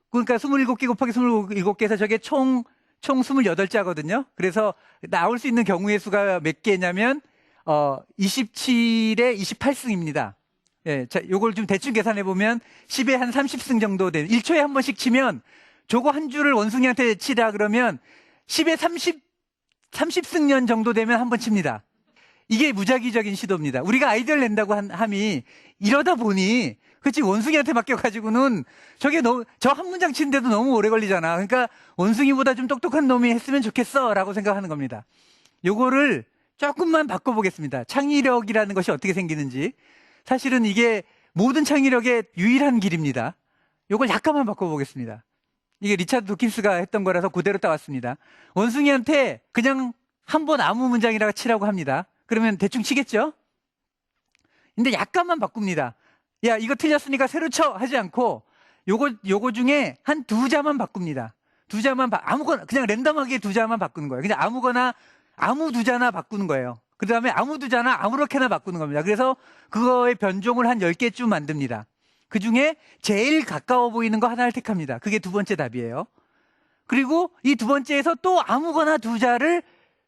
그러니까 27개 곱하기 27개에서 저게 총 28자거든요. 그래서 나올 수 있는 경우의 수가 몇 개냐면 27에 28승입니다. 예, 자, 요걸 좀 대충 계산해 보면 10에 한 30승 정도 되는 1초에 한 번씩 치면 저거 한 줄을 원숭이한테 치라 그러면 10에 30승년 정도 되면 한 번 칩니다. 이게 무작위적인 시도입니다. 우리가 아이디어를 낸다고 함이 이러다 보니 그치 원숭이한테 맡겨가지고는 저게 너무 저 한 문장 치는데도 너무 오래 걸리잖아. 그러니까 원숭이보다 좀 똑똑한 놈이 했으면 좋겠어 라고 생각하는 겁니다. 요거를 조금만 바꿔보겠습니다. 창의력이라는 것이 어떻게 생기는지. 사실은 이게 모든 창의력의 유일한 길입니다. 요걸 약간만 바꿔보겠습니다. 이게 리차드 도킨스가 했던 거라서 그대로 따왔습니다. 원숭이한테 그냥 한 번 아무 문장이라고 치라고 합니다. 그러면 대충 치겠죠? 근데 약간만 바꿉니다. 야, 이거 틀렸으니까 새로 쳐! 하지 않고 요거 중에 한 2자만 바꿉니다. 2자만 아무거나 그냥 랜덤하게 2자만 바꾸는 거예요. 그냥 아무거나 아무 2자나 바꾸는 거예요. 그 다음에 아무 2자나 아무렇게나 바꾸는 겁니다. 그래서 그거의 변종을 한 10개쯤 만듭니다. 그 중에 제일 가까워 보이는 거 하나를 택합니다. 그게 두 번째 답이에요. 그리고 이 두 번째에서 또 아무거나 2자를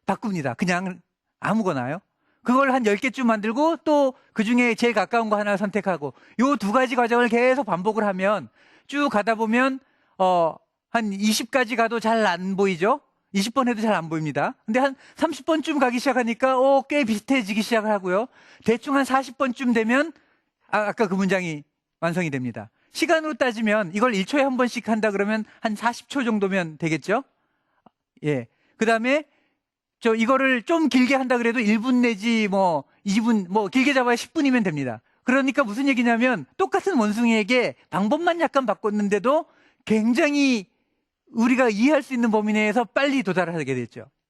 바꿉니다. 그냥 아무거나요. 그걸 한 10개쯤 만들고 또 그 중에 제일 가까운 거 하나를 선택하고 요 2가지 과정을 계속 반복을 하면 쭉 가다 보면 한 20까지 가도 잘 안 보이죠? 20번 해도 잘 안 보입니다. 근데 한 30번쯤 가기 시작하니까 꽤 비슷해지기 시작을 하고요. 대충 한 40번쯤 되면 아까 그 문장이 완성이 됩니다. 시간으로 따지면 이걸 1초에 한 번씩 한다 그러면 한 40초 정도면 되겠죠? 예. 그 다음에 이거를 좀 길게 한다 그래도 1분 내지 뭐 2분, 뭐 길게 잡아야 10분이면 됩니다. 그러니까 무슨 얘기냐면 똑같은 원숭이에게 방법만 약간 바꿨는데도 굉장히 우리가 이해할 수 있는 범위 내에서 빨리 도달하게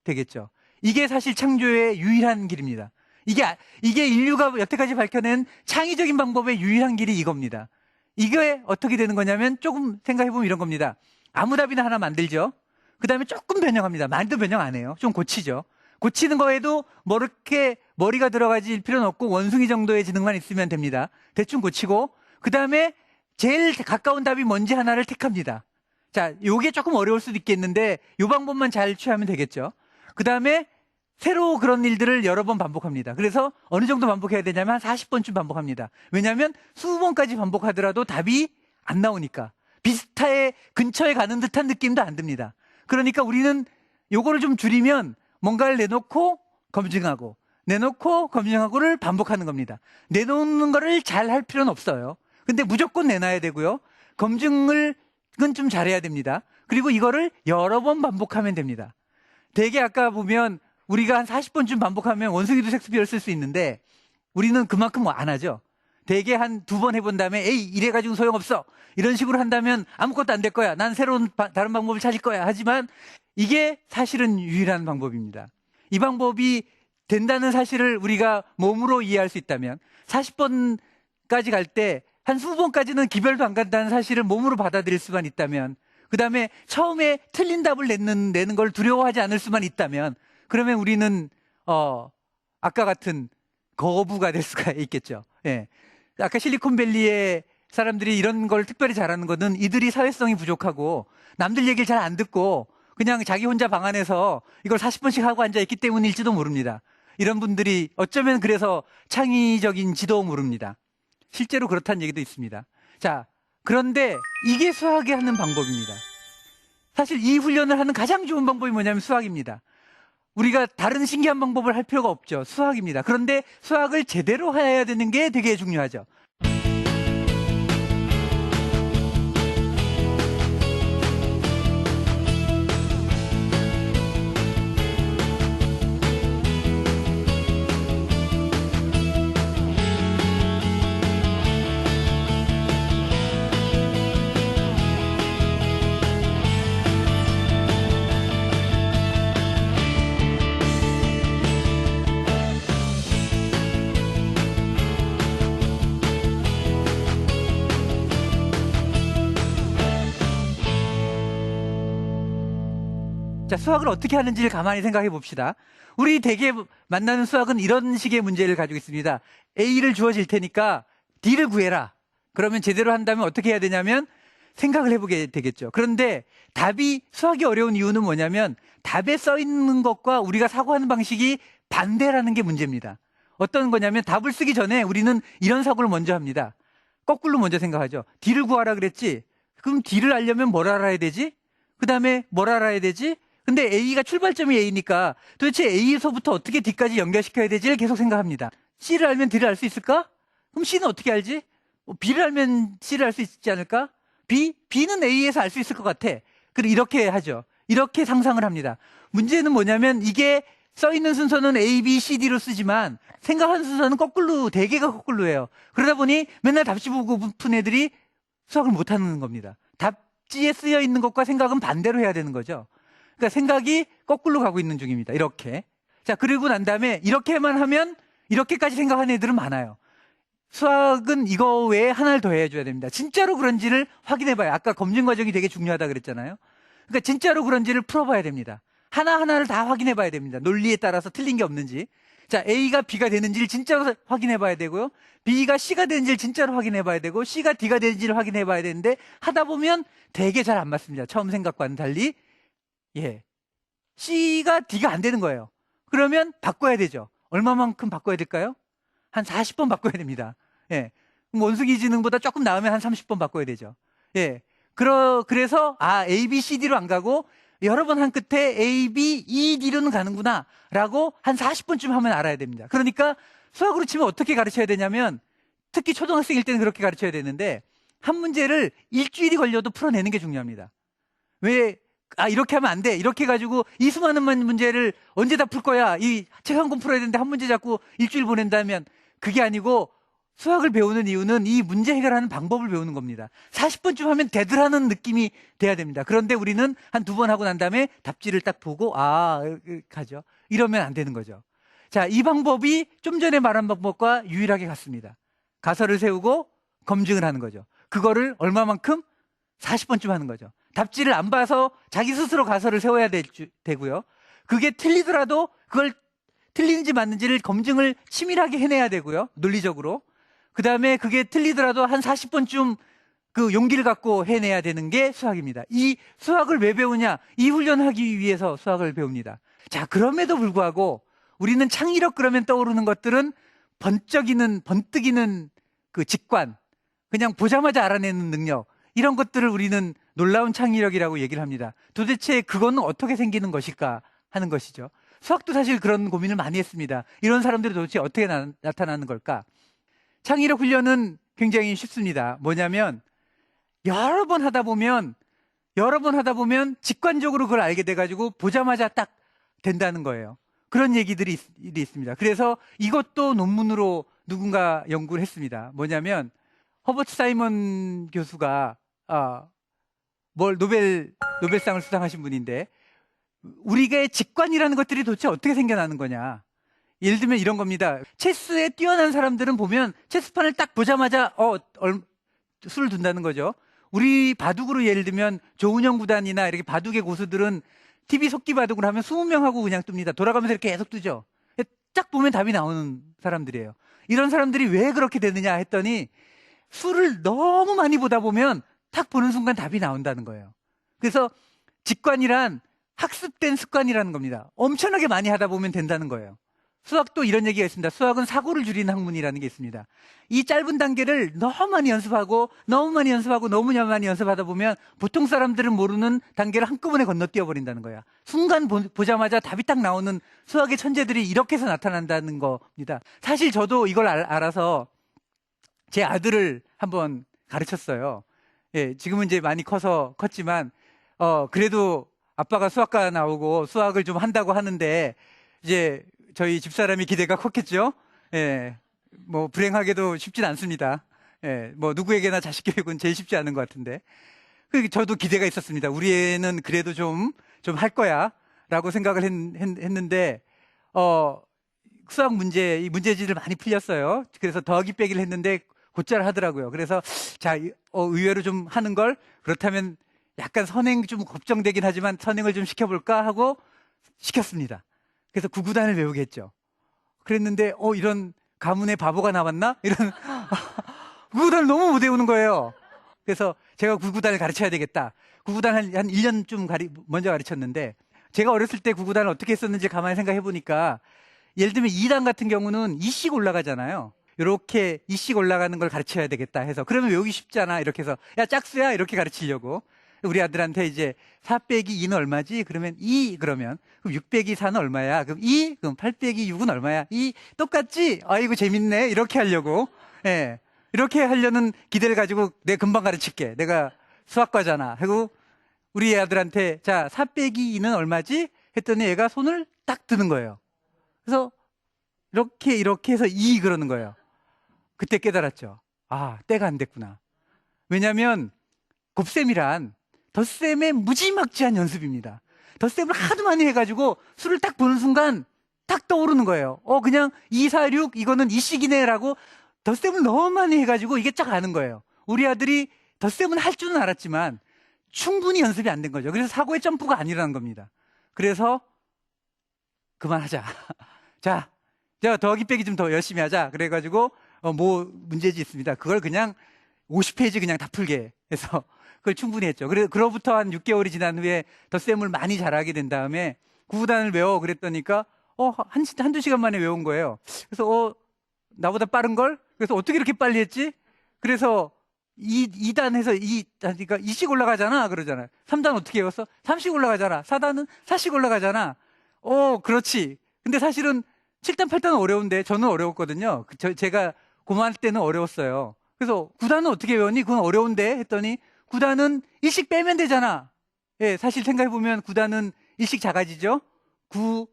되겠죠. 이게 사실 창조의 유일한 길입니다. 이게 인류가 여태까지 밝혀낸 창의적인 방법의 유일한 길이 이겁니다. 이게 어떻게 되는 거냐면 조금 생각해보면 이런 겁니다. 아무 답이나 하나 만들죠. 그 다음에 조금 변형합니다. 많이도 변형 안 해요. 좀 고치죠. 고치는 거에도 뭐 이렇게 머리가 들어가질 필요는 없고 원숭이 정도의 지능만 있으면 됩니다. 대충 고치고 그 다음에 제일 가까운 답이 뭔지 하나를 택합니다. 자, 요게 조금 어려울 수도 있겠는데 요 방법만 잘 취하면 되겠죠. 그 다음에 새로 그런 일들을 여러 번 반복합니다. 그래서 어느 정도 반복해야 되냐면 한 40번쯤 반복합니다. 왜냐하면 20번까지 반복하더라도 답이 안 나오니까. 근처에 가는 듯한 느낌도 안 듭니다. 그러니까 우리는 요거를 좀 줄이면 뭔가를 내놓고 검증하고 내놓고 검증하고를 반복하는 겁니다. 내놓는 거를 잘 할 필요는 없어요. 근데 무조건 내놔야 되고요. 검증은 좀 잘해야 됩니다. 그리고 이거를 여러 번 반복하면 됩니다. 되게 아까 보면 우리가 한 40번쯤 반복하면 원숭이도 셰익스피어를 쓸 수 있는데 우리는 그만큼 안 하죠. 되게 한 2번 해본 다음에 에이 이래가지고 소용없어 이런 식으로 한다면 아무것도 안 될 거야. 난 새로운 다른 방법을 찾을 거야. 하지만 이게 사실은 유일한 방법입니다. 이 방법이 된다는 사실을 우리가 몸으로 이해할 수 있다면 40번까지 갈 때 한 20번까지는 기별도 안 간다는 사실을 몸으로 받아들일 수만 있다면 그 다음에 처음에 틀린 답을 내는 걸 두려워하지 않을 수만 있다면 그러면 우리는 아까 같은 거부가 될 수가 있겠죠. 예. 아까 실리콘밸리의 사람들이 이런 걸 특별히 잘하는 거는 이들이 사회성이 부족하고 남들 얘기를 잘 안 듣고 그냥 자기 혼자 방 안에서 이걸 40번씩 하고 앉아있기 때문일지도 모릅니다. 이런 분들이 어쩌면 그래서 창의적인 지도 모릅니다. 실제로 그렇다는 얘기도 있습니다. 자, 그런데 이게 수학이 하는 방법입니다. 사실 이 훈련을 하는 가장 좋은 방법이 뭐냐면 수학입니다. 우리가 다른 신기한 방법을 할 필요가 없죠. 수학입니다. 그런데 수학을 제대로 해야 되는 게 되게 중요하죠. 자, 수학을 어떻게 하는지를 가만히 생각해 봅시다. 우리 대개 만나는 수학은 이런 식의 문제를 가지고 있습니다. A를 주어질 테니까 D를 구해라. 그러면 제대로 한다면 어떻게 해야 되냐면 생각을 해보게 되겠죠. 그런데 수학이 어려운 이유는 뭐냐면 답에 써 있는 것과 우리가 사고하는 방식이 반대라는 게 문제입니다. 어떤 거냐면 답을 쓰기 전에 우리는 이런 사고를 먼저 합니다. 거꾸로 먼저 생각하죠. D를 구하라 그랬지? 그럼 D를 알려면 뭘 알아야 되지? 그 다음에 뭘 알아야 되지? 근데 A가 출발점이 A니까 도대체 A에서부터 어떻게 D까지 연결시켜야 되지를 계속 생각합니다. C를 알면 D를 알 수 있을까? 그럼 C는 어떻게 알지? B를 알면 C를 알 수 있지 않을까? B는 A에서 알 수 있을 것 같아. 그리고 이렇게 하죠. 이렇게 상상을 합니다. 문제는 뭐냐면 이게 써있는 순서는 A, B, C, D로 쓰지만 생각하는 순서는 대개가 거꾸로예요. 그러다 보니 맨날 답지 보고 푼 애들이 수학을 못하는 겁니다. 답지에 쓰여 있는 것과 생각은 반대로 해야 되는 거죠. 그러니까 생각이 거꾸로 가고 있는 중입니다. 이렇게. 자, 그리고 난 다음에 이렇게만 하면 이렇게까지 생각하는 애들은 많아요. 수학은 이거 외에 하나를 더 해줘야 됩니다. 진짜로 그런지를 확인해봐요. 아까 검증 과정이 되게 중요하다 그랬잖아요. 그러니까 진짜로 그런지를 풀어봐야 됩니다. 하나하나를 다 확인해봐야 됩니다. 논리에 따라서 틀린 게 없는지. 자, A가 B가 되는지를 진짜로 확인해봐야 되고요. B가 C가 되는지를 진짜로 확인해봐야 되고 C가 D가 되는지를 확인해봐야 되는데 하다 보면 되게 잘 안 맞습니다. 처음 생각과는 달리. 예, C가 D가 안 되는 거예요. 그러면 바꿔야 되죠. 얼마만큼 바꿔야 될까요? 한 40번 바꿔야 됩니다. 예, 원숭이 지능보다 조금 나으면 한 30번 바꿔야 되죠. 예, 그래서 A, B, C, D로 안 가고 여러 번 한 끝에 A, B, E, D로는 가는구나 라고 한 40번쯤 하면 알아야 됩니다. 그러니까 수학으로 치면 어떻게 가르쳐야 되냐면 특히 초등학생일 때는 그렇게 가르쳐야 되는데 한 문제를 일주일이 걸려도 풀어내는 게 중요합니다. 왜 아, 이렇게 하면 안 돼. 이렇게 해가지고 이 수많은 문제를 언제 다 풀 거야. 이 책 한 권 풀어야 되는데 한 문제 잡고 일주일 보낸다면 그게 아니고 수학을 배우는 이유는 이 문제 해결하는 방법을 배우는 겁니다. 40번쯤 하면 되더라는 느낌이 돼야 됩니다. 그런데 우리는 한 2번 하고 난 다음에 답지를 딱 보고 가죠. 이러면 안 되는 거죠. 자, 이 방법이 좀 전에 말한 방법과 유일하게 같습니다. 가설을 세우고 검증을 하는 거죠. 그거를 얼마만큼? 40번쯤 하는 거죠. 답지를 안 봐서 자기 스스로 가설을 세워야 되고요. 그게 틀리더라도 그걸 틀리는지 맞는지를 검증을 치밀하게 해내야 되고요. 논리적으로. 그 다음에 그게 틀리더라도 한 40번쯤 그 용기를 갖고 해내야 되는 게 수학입니다. 이 수학을 왜 배우냐? 이 훈련하기 위해서 수학을 배웁니다. 자, 그럼에도 불구하고 우리는 창의력 그러면 떠오르는 것들은 번뜩이는 그 직관, 그냥 보자마자 알아내는 능력, 이런 것들을 우리는 놀라운 창의력이라고 얘기를 합니다. 도대체 그거는 어떻게 생기는 것일까 하는 것이죠. 수학도 사실 그런 고민을 많이 했습니다. 이런 사람들이 도대체 어떻게 나타나는 걸까? 창의력 훈련은 굉장히 쉽습니다. 뭐냐면 여러 번 하다 보면 직관적으로 그걸 알게 돼가지고 보자마자 딱 된다는 거예요. 그런 얘기들이 있습니다. 그래서 이것도 논문으로 누군가 연구를 했습니다. 뭐냐면 허버트 사이먼 교수가 노벨상을 수상하신 분인데 우리가 직관이라는 것들이 도대체 어떻게 생겨나는 거냐. 예를 들면 이런 겁니다. 체스에 뛰어난 사람들은 보면 체스판을 딱 보자마자 수를 둔다는 거죠. 우리 바둑으로 예를 들면 조은영 구단이나 이렇게 바둑의 고수들은 TV 속기 바둑을 하면 20명하고 그냥 뜹니다. 돌아가면서 이렇게 계속 뜨죠. 딱 보면 답이 나오는 사람들이에요. 이런 사람들이 왜 그렇게 되느냐 했더니 수를 너무 많이 보다 보면 딱 보는 순간 답이 나온다는 거예요. 그래서 직관이란 학습된 습관이라는 겁니다. 엄청나게 많이 하다 보면 된다는 거예요. 수학도 이런 얘기가 있습니다. 수학은 사고를 줄이는 학문이라는 게 있습니다. 이 짧은 단계를 너무 많이 연습하고 너무 많이 연습하다 보면 보통 사람들은 모르는 단계를 한꺼번에 건너뛰어 버린다는 거야. 순간 보자마자 답이 딱 나오는 수학의 천재들이 이렇게 해서 나타난다는 겁니다. 사실 저도 이걸 알아서 제 아들을 한번 가르쳤어요. 예, 지금은 이제 많이 컸지만 그래도 아빠가 수학과 나오고 수학을 좀 한다고 하는데 이제 저희 집사람이 기대가 컸겠죠. 예, 뭐 불행하게도 쉽진 않습니다. 예, 뭐 누구에게나 자식 교육은 제일 쉽지 않은 것 같은데. 저도 기대가 있었습니다. 우리 애는 그래도 좀 할 거야라고 생각을 했는데 수학 이 문제지를 많이 풀렸어요. 그래서 더하기 빼기를 했는데 곧잘 하더라고요. 그래서 자, 의외로 좀 하는 걸 그렇다면 약간 선행 좀 걱정되긴 하지만 선행을 좀 시켜볼까 하고 시켰습니다. 그래서 구구단을 외우게 했죠. 그랬는데 이런 가문의 바보가 나왔나? 이런 구구단을 너무 못 외우는 거예요. 그래서 제가 구구단을 가르쳐야 되겠다. 구구단 한 1년쯤 먼저 가르쳤는데 제가 어렸을 때 구구단을 어떻게 했었는지 가만히 생각해 보니까 예를 들면 2단 같은 경우는 2씩 올라가잖아요. 이렇게 2씩 올라가는 걸 가르쳐야 되겠다 해서 그러면 외우기 쉽잖아. 이렇게 해서 야 짝수야 이렇게 가르치려고 우리 아들한테 이제 4 빼기 2는 얼마지? 그러면 2 그러면 그럼 6 빼기 4는 얼마야? 그럼 2 그럼 8 빼기 6은 얼마야? 2 똑같지? 아이고 재밌네 이렇게 하려고 예 이렇게 하려는 기대를 가지고 내가 금방 가르칠게. 내가 수학과잖아 하고 우리 아들한테 자 4 빼기 2는 얼마지? 했더니 얘가 손을 딱 드는 거예요. 그래서 이렇게 해서 2 그러는 거예요. 그때 깨달았죠. 아, 때가 안 됐구나. 왜냐하면 곱셈이란 덧셈의 무지막지한 연습입니다. 덧셈을 하도 많이 해가지고 수를 딱 보는 순간 딱 떠오르는 거예요. 그냥 2, 4, 6 이거는 2씩이네 라고 덧셈을 너무 많이 해가지고 이게 딱 아는 거예요. 우리 아들이 덧셈은 할 줄은 알았지만 충분히 연습이 안 된 거죠. 그래서 사고의 점프가 아니라는 겁니다. 그래서 그만하자. 자, 더하기 빼기 좀 더 열심히 하자. 그래가지고 뭐 문제지 있습니다. 그걸 그냥 50페이지 그냥 다 풀게 해서 그걸 충분히 했죠. 그로부터 한 6개월이 지난 후에 덧셈을 많이 잘하게 된 다음에 구구단을 외워 그랬더니까 한두 시간 만에 외운 거예요. 그래서 나보다 빠른 걸? 그래서 어떻게 이렇게 빨리 했지? 그래서 2단 해서 하니까 2씩 올라가잖아 그러잖아요. 3단 어떻게 외웠어? 3씩 올라가잖아. 4단은 4씩 올라가잖아. 그렇지. 근데 사실은 7단, 8단은 어려운데 저는 어려웠거든요. 제가 고만 때는 어려웠어요. 그래서 9단은 어떻게 외웠니? 그건 어려운데 했더니 9단은 1씩 빼면 되잖아. 예, 사실 생각해보면 9단은 일씩 작아지죠? 9,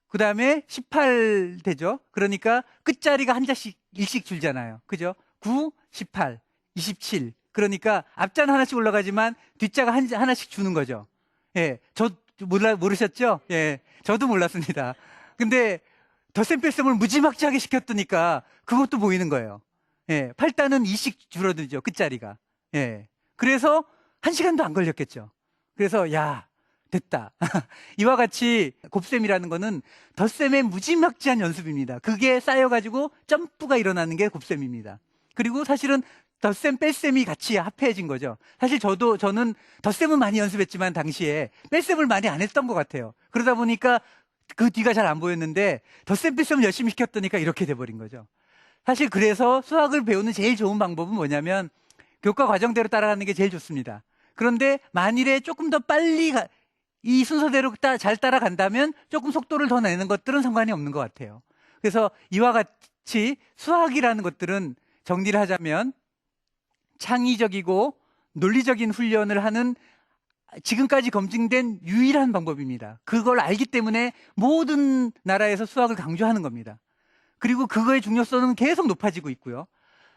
그 다음에 18 되죠? 그러니까 끝자리가 한 자씩 일씩 줄잖아요. 그죠? 9, 18, 27. 그러니까 앞자는 하나씩 올라가지만 뒷자가 하나씩 주는 거죠. 예, 모르셨죠? 예, 저도 몰랐습니다. 근데 덧셈 뺄셈을 무지막지하게 시켰더니까 그것도 보이는 거예요. 예, 8단은 2씩 줄어들죠, 끝자리가. 예. 그래서 1시간도 안 걸렸겠죠. 그래서, 야, 됐다. 이와 같이 곱셈이라는 거는 덧셈의 무지막지한 연습입니다. 그게 쌓여가지고 점프가 일어나는 게 곱셈입니다. 그리고 사실은 덧셈, 뺄셈이 같이 합해진 거죠. 사실 저는 덧셈은 많이 연습했지만 당시에 뺄셈을 많이 안 했던 것 같아요. 그러다 보니까 그 뒤가 잘 안 보였는데 덧셈, 뺄셈을 열심히 시켰더니까 이렇게 돼버린 거죠. 사실 그래서 수학을 배우는 제일 좋은 방법은 뭐냐면 교과 과정대로 따라가는 게 제일 좋습니다. 그런데 만일에 조금 더 빨리 이 순서대로 잘 따라간다면 조금 속도를 더 내는 것들은 상관이 없는 것 같아요. 그래서 이와 같이 수학이라는 것들은 정리를 하자면 창의적이고 논리적인 훈련을 하는 지금까지 검증된 유일한 방법입니다. 그걸 알기 때문에 모든 나라에서 수학을 강조하는 겁니다. 그리고 그거의 중요성은 계속 높아지고 있고요.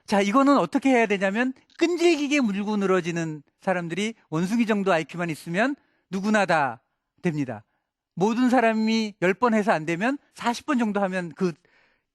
자, 이거는 어떻게 해야 되냐면 끈질기게 물고 늘어지는 사람들이 원숭이 정도 IQ만 있으면 누구나 다 됩니다. 모든 사람이 10번 해서 안 되면 40번 정도 하면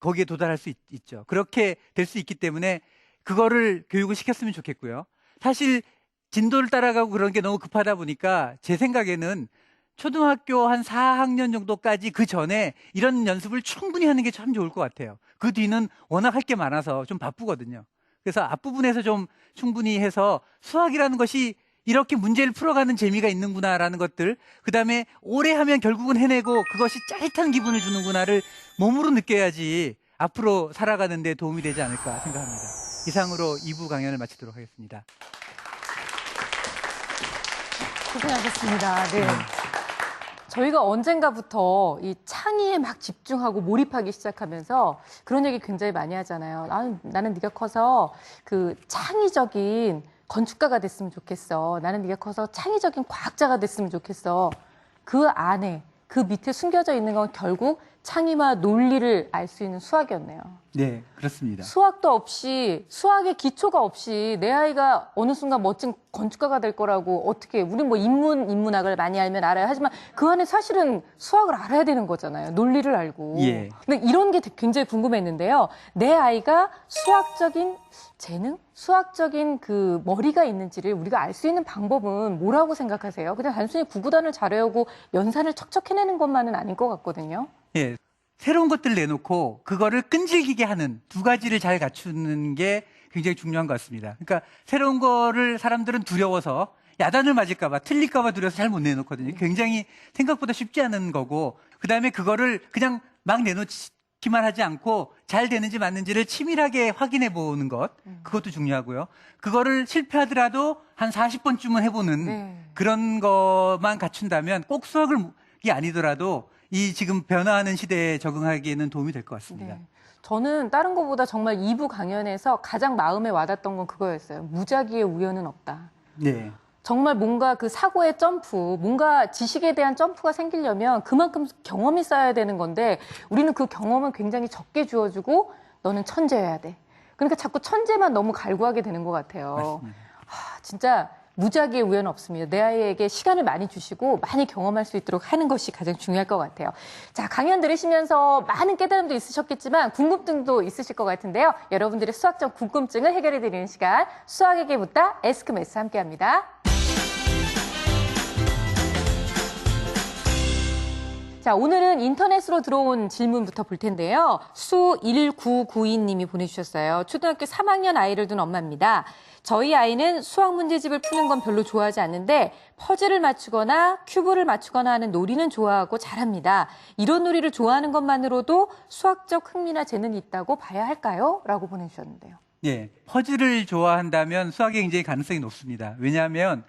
거기에 도달할 수 있죠. 그렇게 될 수 있기 때문에 그거를 교육을 시켰으면 좋겠고요. 사실 진도를 따라가고 그런 게 너무 급하다 보니까 제 생각에는 초등학교 한 4학년 정도까지 그 전에 이런 연습을 충분히 하는 게 참 좋을 것 같아요. 그 뒤는 워낙 할 게 많아서 좀 바쁘거든요. 그래서 앞부분에서 좀 충분히 해서 수학이라는 것이 이렇게 문제를 풀어가는 재미가 있는구나라는 것들, 그 다음에 오래 하면 결국은 해내고 그것이 짜릿한 기분을 주는구나를 몸으로 느껴야지 앞으로 살아가는 데 도움이 되지 않을까 생각합니다. 이상으로 2부 강연을 마치도록 하겠습니다. 고생하셨습니다. 네. 저희가 언젠가부터 이 창의에 막 집중하고 몰입하기 시작하면서 그런 얘기 굉장히 많이 하잖아요. 나는 네가 커서 그 창의적인 건축가가 됐으면 좋겠어. 나는 네가 커서 창의적인 과학자가 됐으면 좋겠어. 그 안에, 그 밑에 숨겨져 있는 건 결국 창의와 논리를 알 수 있는 수학이었네요. 네, 그렇습니다. 수학도 없이, 수학의 기초가 없이 내 아이가 어느 순간 멋진 건축가가 될 거라고 어떻게, 우린 뭐 인문학을 많이 알면 알아요. 하지만 그 안에 사실은 수학을 알아야 되는 거잖아요. 논리를 알고. 예. 근데 이런 게 굉장히 궁금했는데요. 내 아이가 수학적인 재능? 수학적인 그 머리가 있는지를 우리가 알 수 있는 방법은 뭐라고 생각하세요? 그냥 단순히 구구단을 잘 외우고 연산을 척척 해내는 것만은 아닌 것 같거든요. 예, 새로운 것들을 내놓고 그거를 끈질기게 하는 두 가지를 잘 갖추는 게 굉장히 중요한 것 같습니다. 그러니까 새로운 거를 사람들은 두려워서 야단을 맞을까봐 틀릴까봐 두려워서 잘 못 내놓거든요. 굉장히 생각보다 쉽지 않은 거고, 그다음에 그거를 그냥 막 내놓기만 하지 않고 잘 되는지 맞는지를 치밀하게 확인해 보는 것, 그것도 중요하고요. 그거를 실패하더라도 한 40번쯤은 해보는 그런 것만 갖춘다면 꼭 수학이 아니더라도 이 지금 변화하는 시대에 적응하기에는 도움이 될 것 같습니다. 네. 저는 다른 것보다 정말 2부 강연에서 가장 마음에 와닿았던 건 그거였어요. 무작위의 우연은 없다. 네. 정말 뭔가 그 사고의 점프, 뭔가 지식에 대한 점프가 생기려면 그만큼 경험이 쌓여야 되는 건데 우리는 그 경험은 굉장히 적게 주어주고 너는 천재여야 돼. 그러니까 자꾸 천재만 너무 갈구하게 되는 것 같아요. 맞습니다. 진짜 무작위의 우연은 없습니다. 내 아이에게 시간을 많이 주시고 많이 경험할 수 있도록 하는 것이 가장 중요할 것 같아요. 자, 강연 들으시면서 많은 깨달음도 있으셨겠지만 궁금증도 있으실 것 같은데요. 여러분들의 수학적 궁금증을 해결해드리는 시간, 수학에게 묻다 에스크메스 함께합니다. 자, 오늘은 인터넷으로 들어온 질문부터 볼 텐데요. 수1992님이 보내주셨어요. 초등학교 3학년 아이를 둔 엄마입니다. 저희 아이는 수학 문제집을 푸는 건 별로 좋아하지 않는데 퍼즐을 맞추거나 큐브를 맞추거나 하는 놀이는 좋아하고 잘합니다. 이런 놀이를 좋아하는 것만으로도 수학적 흥미나 재능이 있다고 봐야 할까요? 라고 보내주셨는데요. 예, 퍼즐을 좋아한다면 수학에 굉장히 가능성이 높습니다. 왜냐하면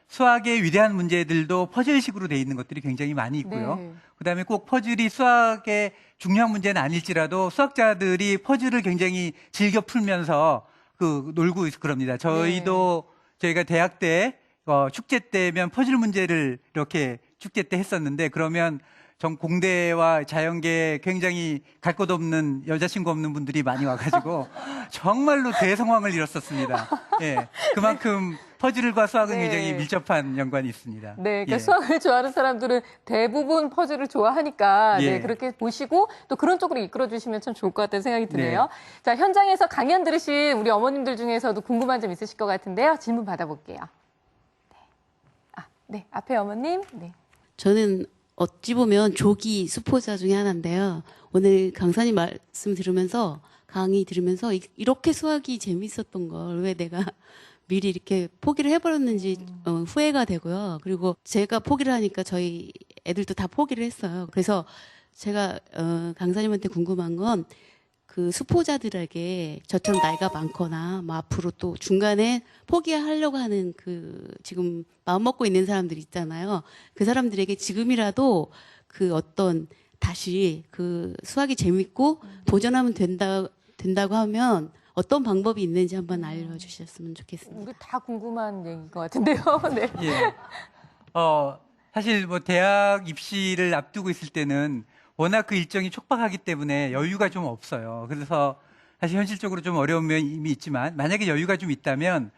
수학의 위대한 문제들도 퍼즐식으로 돼 있는 것들이 굉장히 많이 있고요. 네. 그다음에 꼭 퍼즐이 수학의 중요한 문제는 아닐지라도 수학자들이 퍼즐을 굉장히 즐겨 풀면서 놀고 있을 겁니다. 저희가 대학 때 축제 때면 퍼즐 문제를 이렇게 축제 때 했었는데 그러면 전 공대와 자연계에 굉장히 갈 곳 없는 여자친구 없는 분들이 많이 와가지고 정말로 대성황을 이뤘었습니다. 예, 그만큼 퍼즐과 수학은 네. 굉장히 밀접한 연관이 있습니다. 네, 그러니까 예. 수학을 좋아하는 사람들은 대부분 퍼즐을 좋아하니까 예. 네, 그렇게 보시고 또 그런 쪽으로 이끌어 주시면 참 좋을 것 같다는 생각이 드네요. 네. 자, 현장에서 강연 들으신 우리 어머님들 중에서도 궁금한 점 있으실 것 같은데요. 질문 받아볼게요. 네. 네, 앞에 어머님. 네. 저는 어찌 보면 조기 수포자 중에 하나인데요. 오늘 강사님 말씀 들으면서 강의 들으면서 이렇게 수학이 재밌었던 걸 왜 내가 미리 이렇게 포기를 해버렸는지 후회가 되고요. 그리고 제가 포기를 하니까 저희 애들도 다 포기를 했어요. 그래서 제가 강사님한테 궁금한 건 그 수포자들에게 저처럼 나이가 많거나 뭐 앞으로 또 중간에 포기하려고 하는 그 지금 마음 먹고 있는 사람들 있잖아요. 그 사람들에게 지금이라도 그 어떤 다시 그 수학이 재밌고 도전하면 된다고 하면 어떤 방법이 있는지 한번 알려주셨으면 좋겠습니다. 우리 다 궁금한 얘기인 것 같은데요. 네. 예. 사실 뭐 대학 입시를 앞두고 있을 때는 워낙 그 일정이 촉박하기 때문에 여유가 좀 없어요. 그래서 사실 현실적으로 좀 어려운 면이 있지만 만약에 여유가 좀 있다면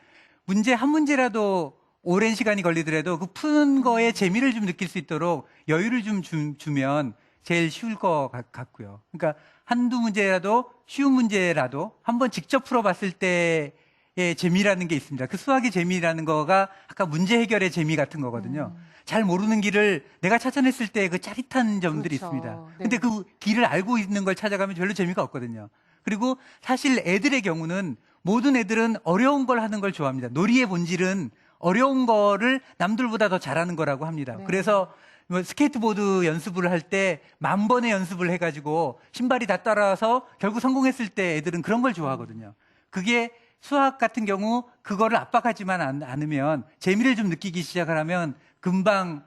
문제 한 문제라도 오랜 시간이 걸리더라도 그 푸는 거에 재미를 좀 느낄 수 있도록 여유를 좀 주면 제일 쉬울 것 같고요. 그러니까 한두 문제라도 쉬운 문제라도 한번 직접 풀어봤을 때의 재미라는 게 있습니다. 그 수학의 재미라는 거가 아까 문제 해결의 재미 같은 거거든요. 잘 모르는 길을 내가 찾아냈을 때 그 짜릿한 점들이 그렇죠. 있습니다. 네. 근데 그 길을 알고 있는 걸 찾아가면 별로 재미가 없거든요. 그리고 사실 애들의 경우는 모든 애들은 어려운 걸 하는 걸 좋아합니다. 놀이의 본질은 어려운 거를 남들보다 더 잘하는 거라고 합니다. 네. 그래서 뭐 스케이트보드 연습을 할 때 10,000번의 연습을 해가지고 신발이 다 따라와서 결국 성공했을 때 애들은 그런 걸 좋아하거든요. 그게 수학 같은 경우 그거를 압박하지만 않으면 재미를 좀 느끼기 시작을 하면 금방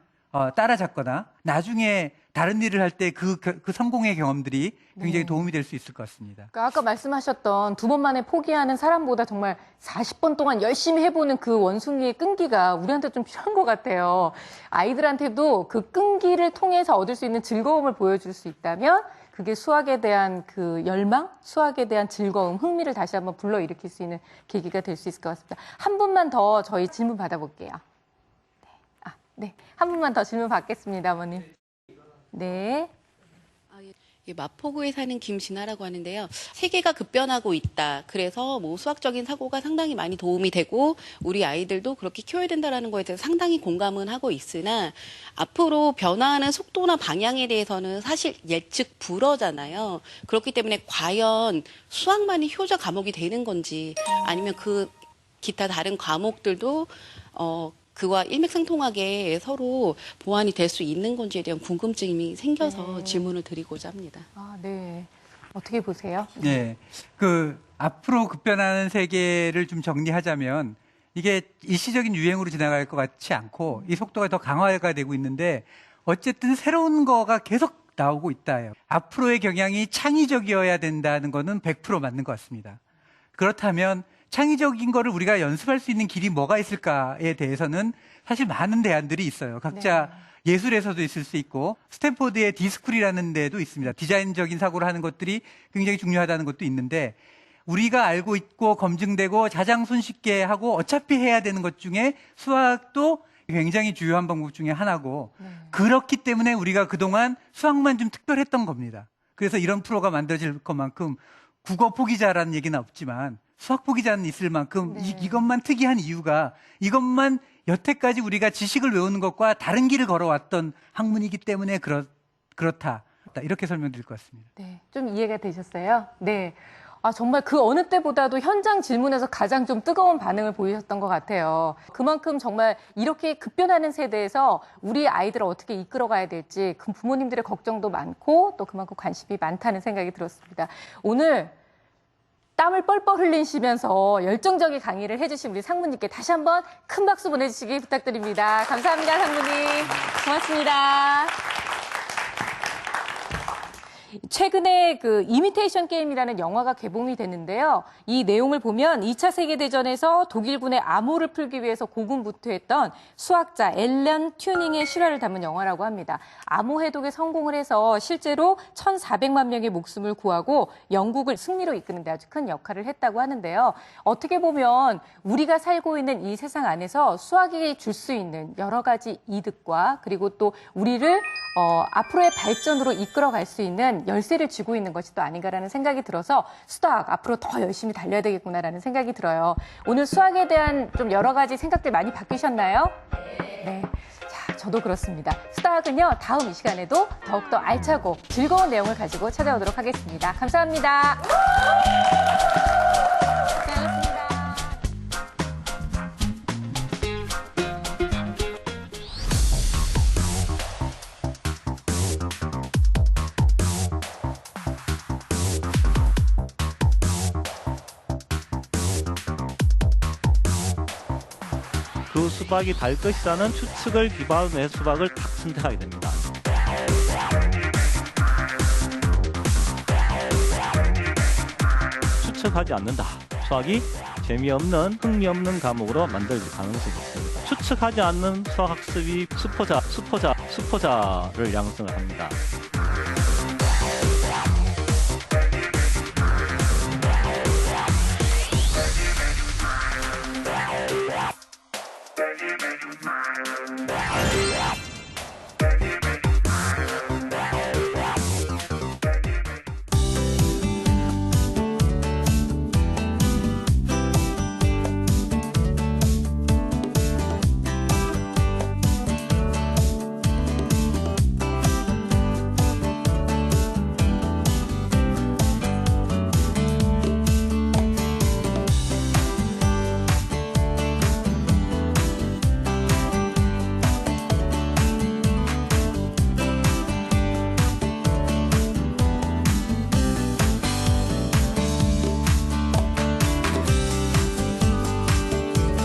따라잡거나 나중에 다른 일을 할 때 그 성공의 경험들이 굉장히 네. 도움이 될 수 있을 것 같습니다. 그러니까 아까 말씀하셨던 2번 만에 포기하는 사람보다 정말 40번 동안 열심히 해보는 그 원숭이의 끈기가 우리한테 좀 필요한 것 같아요. 아이들한테도 그 끈기를 통해서 얻을 수 있는 즐거움을 보여줄 수 있다면 그게 수학에 대한 그 열망, 수학에 대한 즐거움, 흥미를 다시 한번 불러일으킬 수 있는 계기가 될 수 있을 것 같습니다. 한 분만 더 저희 질문 받아볼게요. 네. 한 분만 더 질문 받겠습니다, 어머님. 네. 마포구에 사는 김진아라고 하는데요. 세계가 급변하고 있다. 그래서 뭐 수학적인 사고가 상당히 많이 도움이 되고 우리 아이들도 그렇게 키워야 된다라는 거에 대해서 상당히 공감은 하고 있으나 앞으로 변화하는 속도나 방향에 대해서는 사실 예측 불허잖아요. 그렇기 때문에 과연 수학만이 효자 과목이 되는 건지 아니면 그 기타 다른 과목들도 그와 일맥상통하게 서로 보완이 될 수 있는 건지에 대한 궁금증이 생겨서 네. 질문을 드리고자 합니다. 네. 어떻게 보세요? 네. 앞으로 급변하는 세계를 좀 정리하자면 이게 일시적인 유행으로 지나갈 것 같지 않고 이 속도가 더 강화가 되고 있는데 어쨌든 새로운 거가 계속 나오고 있다요. 앞으로의 경향이 창의적이어야 된다는 거는 100% 맞는 것 같습니다. 그렇다면 창의적인 거를 우리가 연습할 수 있는 길이 뭐가 있을까에 대해서는 사실 많은 대안들이 있어요. 각자 예술에서도 있을 수 있고 스탠포드의 디스쿨이라는 데도 있습니다. 디자인적인 사고를 하는 것들이 굉장히 중요하다는 것도 있는데 우리가 알고 있고 검증되고 가장 손쉽게 하고 어차피 해야 되는 것 중에 수학도 굉장히 주요한 방법 중에 하나고 그렇기 때문에 우리가 그동안 수학만 좀 특별했던 겁니다. 그래서 이런 프로가 만들어질 것만큼 국어 포기자라는 얘기는 없지만 수학 포기자는 있을 만큼 이것만 특이한 이유가 이것만 여태까지 우리가 지식을 외우는 것과 다른 길을 걸어왔던 학문이기 때문에 그렇다. 이렇게 설명드릴 것 같습니다. 네. 좀 이해가 되셨어요? 네. 정말 그 어느 때보다도 현장 질문에서 가장 좀 뜨거운 반응을 보이셨던 것 같아요. 그만큼 정말 이렇게 급변하는 세대에서 우리 아이들을 어떻게 이끌어가야 될지 그 부모님들의 걱정도 많고 또 그만큼 관심이 많다는 생각이 들었습니다. 오늘 땀을 뻘뻘 흘리시면서 열정적인 강의를 해주신 우리 상무님께 다시 한번 큰 박수 보내주시기 부탁드립니다. 감사합니다, 상무님. 고맙습니다. 최근에 그 이미테이션 게임이라는 영화가 개봉이 됐는데요. 이 내용을 보면 2차 세계대전에서 독일군의 암호를 풀기 위해서 고군분투했던 수학자 앨런 튜닝의 실화를 담은 영화라고 합니다. 암호 해독에 성공을 해서 실제로 1,400만 명의 목숨을 구하고 영국을 승리로 이끄는 데 아주 큰 역할을 했다고 하는데요. 어떻게 보면 우리가 살고 있는 이 세상 안에서 수학이 줄 수 있는 여러 가지 이득과 그리고 또 우리를 앞으로의 발전으로 이끌어갈 수 있는 열쇠를 쥐고 있는 것이 또 아닌가라는 생각이 들어서 수학 앞으로 더 열심히 달려야 되겠구나라는 생각이 들어요. 오늘 수학에 대한 좀 여러 가지 생각들 많이 바뀌셨나요? 네. 자, 저도 그렇습니다. 수학은요, 다음 이 시간에도 더욱더 알차고 즐거운 내용을 가지고 찾아오도록 하겠습니다. 감사합니다. 고생하셨습니다. 그 수박이 달 것이라는 추측을 기반으로 해서 수박을 딱 선택하게 됩니다. 추측하지 않는다. 수학이 재미없는 흥미없는 과목으로 만들어질 가능성이 있습니다. 추측하지 않는 수학학습이 수포자를 양성을 합니다.